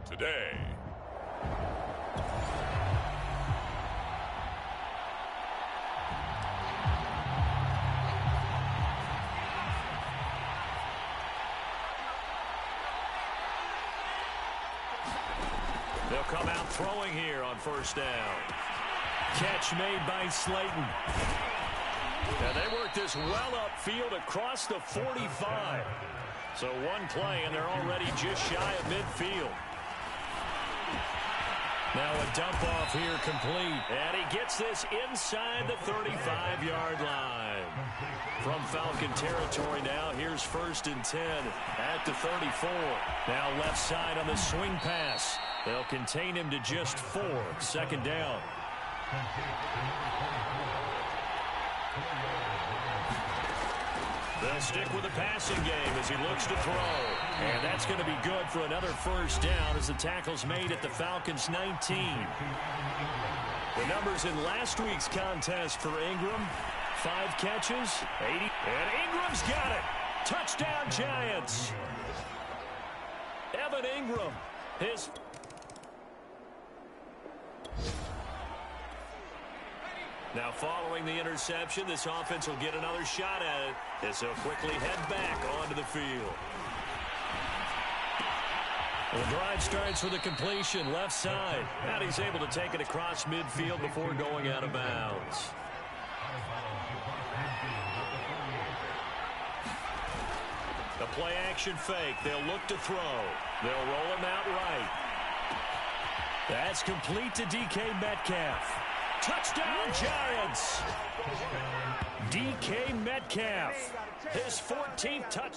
Today. They'll come out throwing here on first down. Catch made by Slayton. And they work this well upfield across the 45. So one play, and they're already just shy of midfield. Now a dump off here complete. And he gets this inside the 35-yard line. From Falcon territory now, here's 1st and 10 at the 34. Now left side on the swing pass. They'll contain him to just 4. 2nd down. They'll stick with the passing game as he looks to throw. And that's going to be good for another 1st down as the tackle's made at the Falcons' 19. The numbers in last week's contest for Ingram: 5 catches, 80. And Ingram's got it. Touchdown, Giants. Evan Ingram, his... Now, following the interception, this offense will get another shot at it as they'll quickly head back onto the field. The drive starts with a completion left side. And he's able to take it across midfield before going out of bounds. The play action fake. They'll look to throw. They'll roll him out right. That's complete to DK Metcalf. Touchdown, Giants! DK Metcalf, his 14th touch.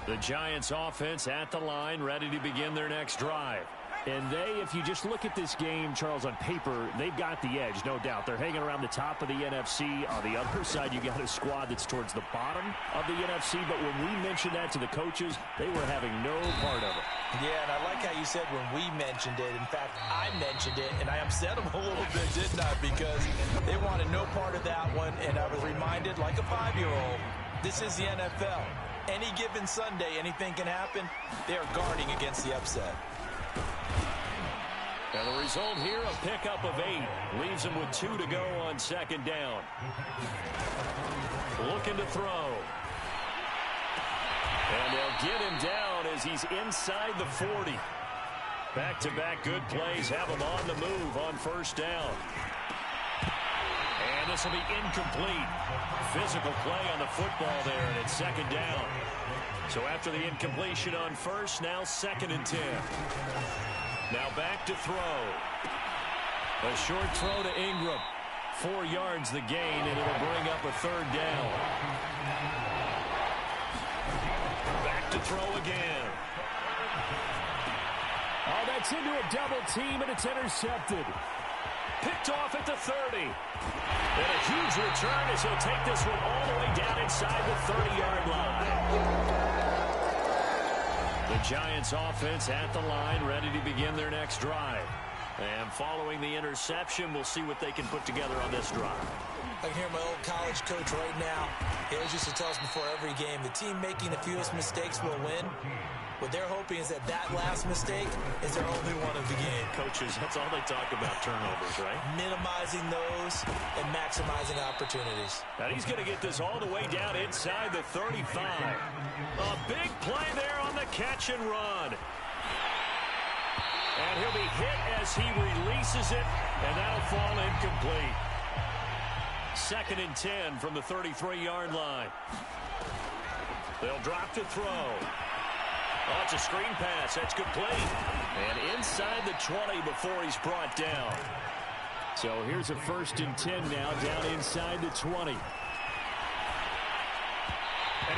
The Giants offense at the line, ready to begin their next drive. And if you just look at this game, Charles, on paper, they've got the edge, no doubt. They're hanging around the top of the NFC. On the other side, you got a squad that's towards the bottom of the NFC. But when we mentioned that to the coaches, they were having no part of it. Yeah, and I like how you said when we mentioned it. In fact, I mentioned it, and I upset them a little bit, didn't I? Because they wanted no part of that one, and I was reminded, like a 5-year-old, this is the NFL. Any given Sunday, anything can happen. They are guarding against the upset. And the result here, a pickup of 8. Leaves him with 2 to go on second down. Looking to throw. And they'll get him down as he's inside the 40. Back-to-back good plays have him on the move on first down. And this will be incomplete. Physical play on the football there, and it's second down. So after the incompletion on first, now second and 10. Now back to throw. A short throw to Ingram. 4 yards the gain, and it'll bring up a third down. Back to throw again. Oh, that's into a double team, and it's intercepted. Picked off at the 30. And a huge return as he'll take this one all the way down inside the 30-yard line. The Giants offense at the line, ready to begin their next drive. And following the interception, we'll see what they can put together on this drive. I can hear my old college coach right now. He always used to tell us before every game, the team making the fewest mistakes will win. What they're hoping is that last mistake is their only one of the game. Coaches, that's all they talk about, turnovers, right? Minimizing those and maximizing opportunities. And he's going to get this all the way down inside the 35. A big play there on the catch and run. And he'll be hit as he releases it, and that'll fall incomplete. Second and 10 from the 33-yard line. They'll drop to throw. Oh, it's a screen pass. That's complete. And inside the 20 before he's brought down. So here's a 1st and 10 now, down inside the 20. And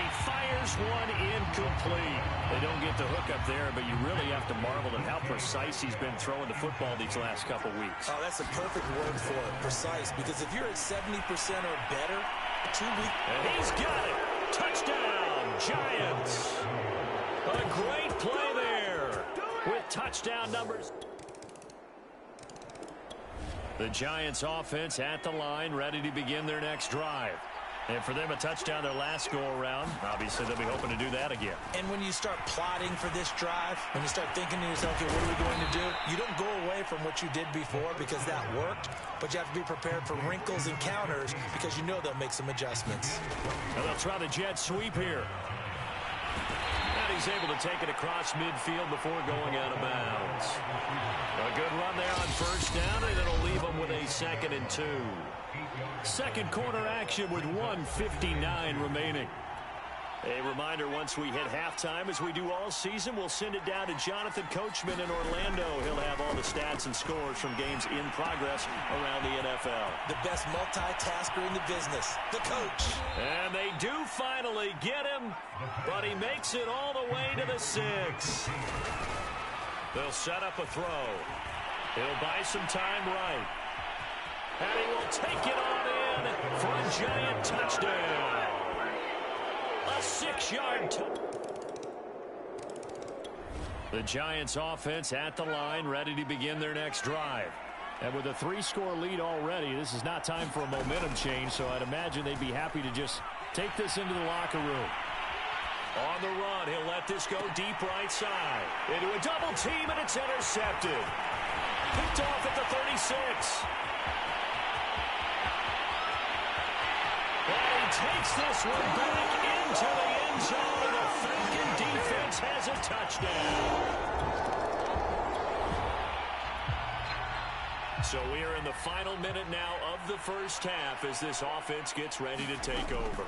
he fires one incomplete. They don't get the hook up there, but you really have to marvel at how precise he's been throwing the football these last couple weeks. Oh, that's a perfect word for it, precise. Because if you're at 70% or better, 2 weeks. And he's got it. Touchdown, Giants. A great play there with touchdown numbers. The Giants offense at the line, ready to begin their next drive. And for them, a touchdown their last go-around. Obviously, they'll be hoping to do that again. And when you start plotting for this drive, when you start thinking to yourself, okay, what are we going to do? You don't go away from what you did before because that worked, but you have to be prepared for wrinkles and counters because you know they'll make some adjustments. And they'll try the jet sweep here. And he's able to take it across midfield before going out of bounds. A good run there on first down, and it'll leave him with a 2nd and 2. Second quarter action with 1:59 remaining. A reminder, once we hit halftime, as we do all season, we'll send it down to Jonathan Coachman in Orlando. He'll have all the stats and scores from games in progress around the NFL. The best multitasker in the business, the coach. And they do finally get him, but he makes it all the way to the 6. They'll set up a throw. He'll buy some time right. And he will take it on in for a Giant touchdown. A 6-yard touchdown. The Giants offense at the line, ready to begin their next drive. And with a 3-score lead already, this is not time for a momentum change, so I'd imagine they'd be happy to just take this into the locker room. On the run, he'll let this go deep right side. Into a double team, and it's intercepted. Picked off at the 36. And he takes this one back into the end zone, and the Falcon defense has a touchdown. So we are in the final minute now of the first half as this offense gets ready to take over.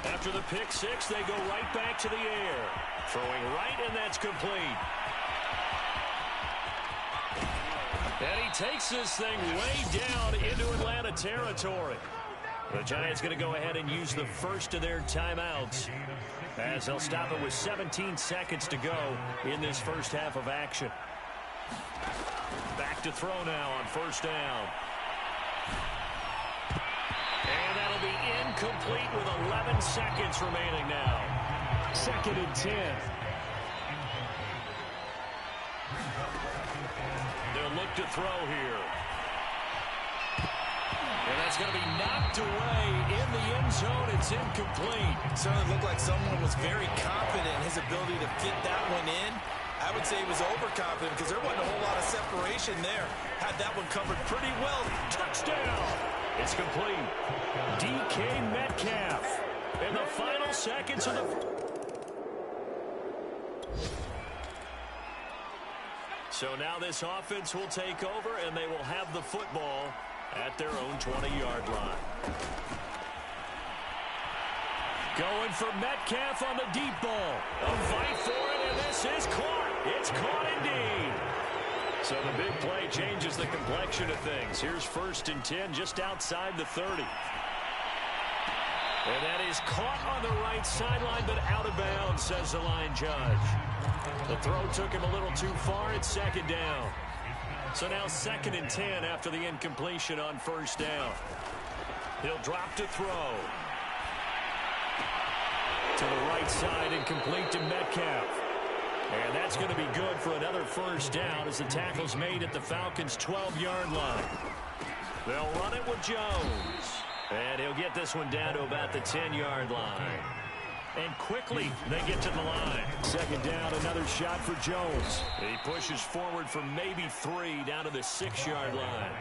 After the pick six, they go right back to the air. Throwing right, and that's complete. And he takes this thing way down into Atlanta territory. The Giants going to go ahead and use the first of their timeouts as they'll stop it with 17 seconds to go in this first half of action. Back to throw now on first down. And that'll be incomplete with 11 seconds remaining now. 2nd and 10. They'll look to throw here. And that's going to be knocked away in the end zone. It's incomplete. Certainly looked like someone was very confident in his ability to fit that one in. I would say he was overconfident because there wasn't a whole lot of separation there. Had that one covered pretty well. Touchdown! It's complete. DK Metcalf in the final seconds of the... So now this offense will take over, and they will have the football at their own 20-yard line. Going for Metcalf on the deep ball. A fight for it, and this is caught. It's caught indeed. So the big play changes the complexion of things. Here's 1st and 10 just outside the 30. And that is caught on the right sideline, but out of bounds, says the line judge. The throw took him a little too far. It's 2nd down. So now 2nd and 10 after the incompletion on first down. He'll drop to throw. To the right side and complete to Metcalf. And that's going to be good for another first down as the tackle's made at the Falcons' 12-yard line. They'll run it with Jones. And he'll get this one down to about the 10-yard line. And quickly, they get to the line. 2nd down, another shot for Jones. He pushes forward for maybe 3 down to the 6-yard line.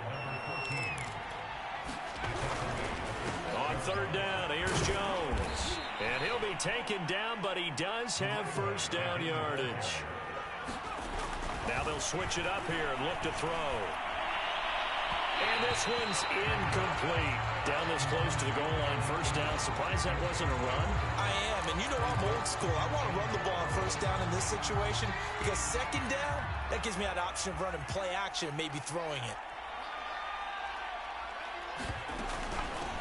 On 3rd down, here's Jones. And he'll be taken down, but he does have first down yardage. Now they'll switch it up here and look to throw. And this one's incomplete. Down this close to the goal line, first down. Surprised that wasn't a run? I am, and you know I'm old school. I want to run the ball on first down in this situation because 2nd down, that gives me that option of running play action and maybe throwing it.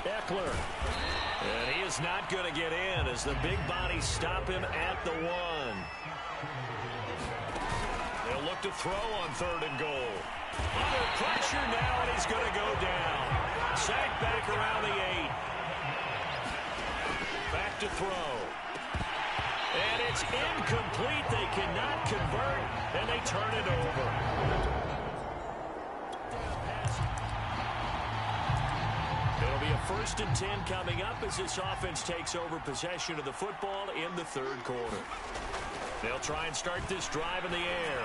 Eckler. And he is not going to get in as the big bodies stop him at the 1. They'll look to throw on 3rd and goal. Under pressure now, and he's going to go down. Sacked back around the 8. Back to throw. And it's incomplete. They cannot convert, and they turn it over. It'll be a 1st and 10 coming up as this offense takes over possession of the football in the 3rd quarter. They'll try and start this drive in the air.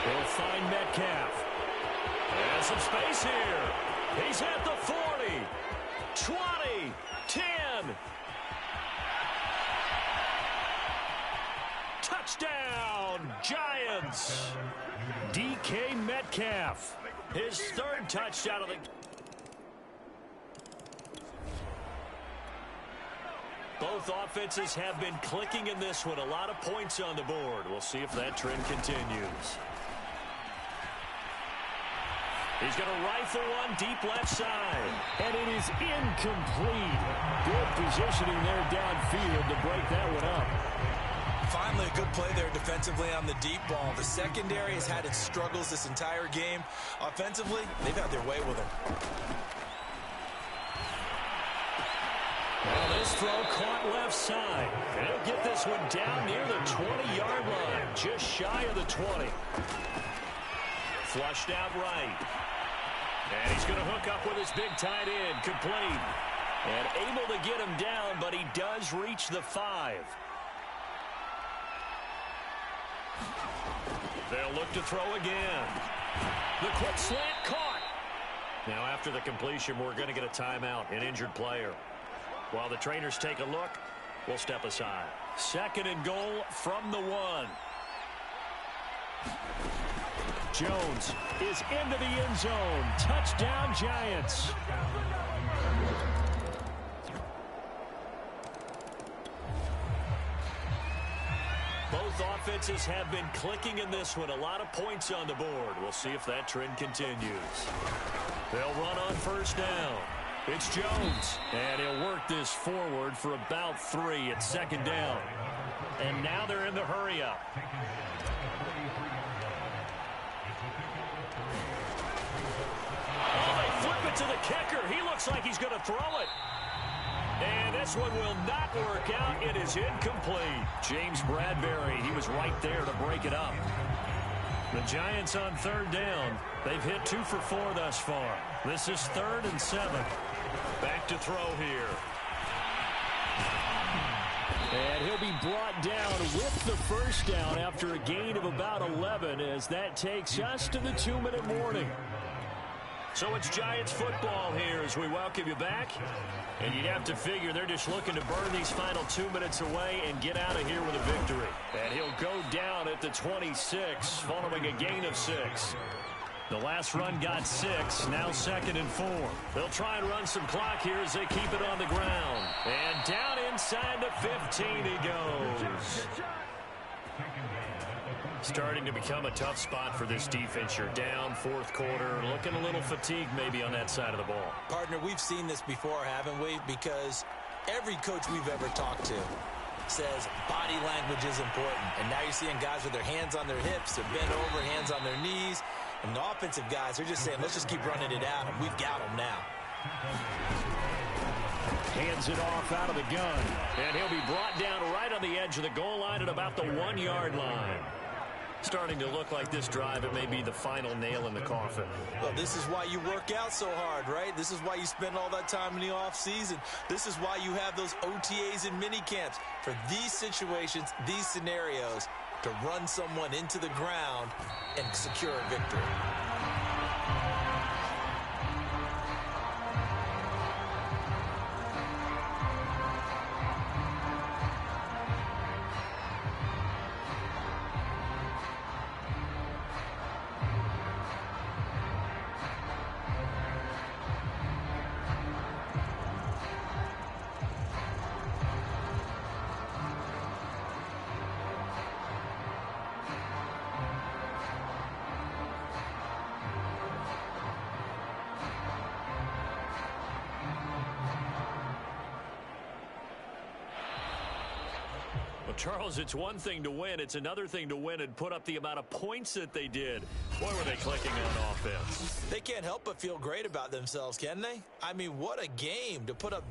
They'll find Metcalf. There's some space here. He's at the 40, 20, 10. Touchdown, Giants. DK Metcalf, his 3rd touchdown of the... Both offenses have been clicking in this one. A lot of points on the board. We'll see if that trend continues. He's going to rifle one deep left side. And it is incomplete. Good positioning there downfield to break that one up. Finally, a good play there defensively on the deep ball. The secondary has had its struggles this entire game. Offensively, they've had their way with them. Well, this throw caught left side. And he'll get this one down near the 20-yard line, just shy of the 20. Flushed out right. And he's going to hook up with his big tight end, complete. And able to get him down, but he does reach the 5. They'll look to throw again. The quick slant caught. Now after the completion, we're going to get a timeout, an injured player. While the trainers take a look, we'll step aside. 2nd and goal from the 1. Jones is into the end zone. Touchdown, Giants. Both offenses have been clicking in this one. A lot of points on the board. We'll see if that trend continues. They'll run on 1st down. It's Jones. And he'll work this forward for about 3 at 2nd down. And now they're in the hurry-up. Oh, they flip it to the kicker. He looks like he's going to throw it. And this one will not work out. It is incomplete. James Bradbury, he was right there to break it up. The Giants on 3rd down. They've hit 2 for 4 thus far. This is 3rd and 7. Back to throw here. And he'll be brought down with the 1st down after a gain of about 11 as that takes us to the 2-minute warning. So it's Giants football here as we welcome you back. And you'd have to figure they're just looking to burn these final 2 minutes away and get out of here with a victory. And he'll go down at the 26 following a gain of 6. The last run got 6, now 2nd and 4. They'll try and run some clock here as they keep it on the ground. And down inside the 15 he goes. Starting to become a tough spot for this defense. You're down 4th quarter, looking a little fatigued maybe on that side of the ball. Partner, we've seen this before, haven't we? Because every coach we've ever talked to says body language is important. And now you're seeing guys with their hands on their hips, they're bent over, hands on their knees. And the offensive guys are just saying, let's just keep running it out, and we've got them now. Hands it off out of the gun. And he'll be brought down right on the edge of the goal line at about the 1-yard line. Starting to look like this drive, it may be the final nail in the coffin. Well, this is why you work out so hard, right? This is why you spend all that time in the offseason. This is why you have those OTAs and mini camps. For these situations, these scenarios, to run someone into the ground and secure a victory. Charles, it's one thing to win. It's another thing to win and put up the amount of points that they did. Boy, were they clicking on offense. They can't help but feel great about themselves, can they? I mean, what a game to put up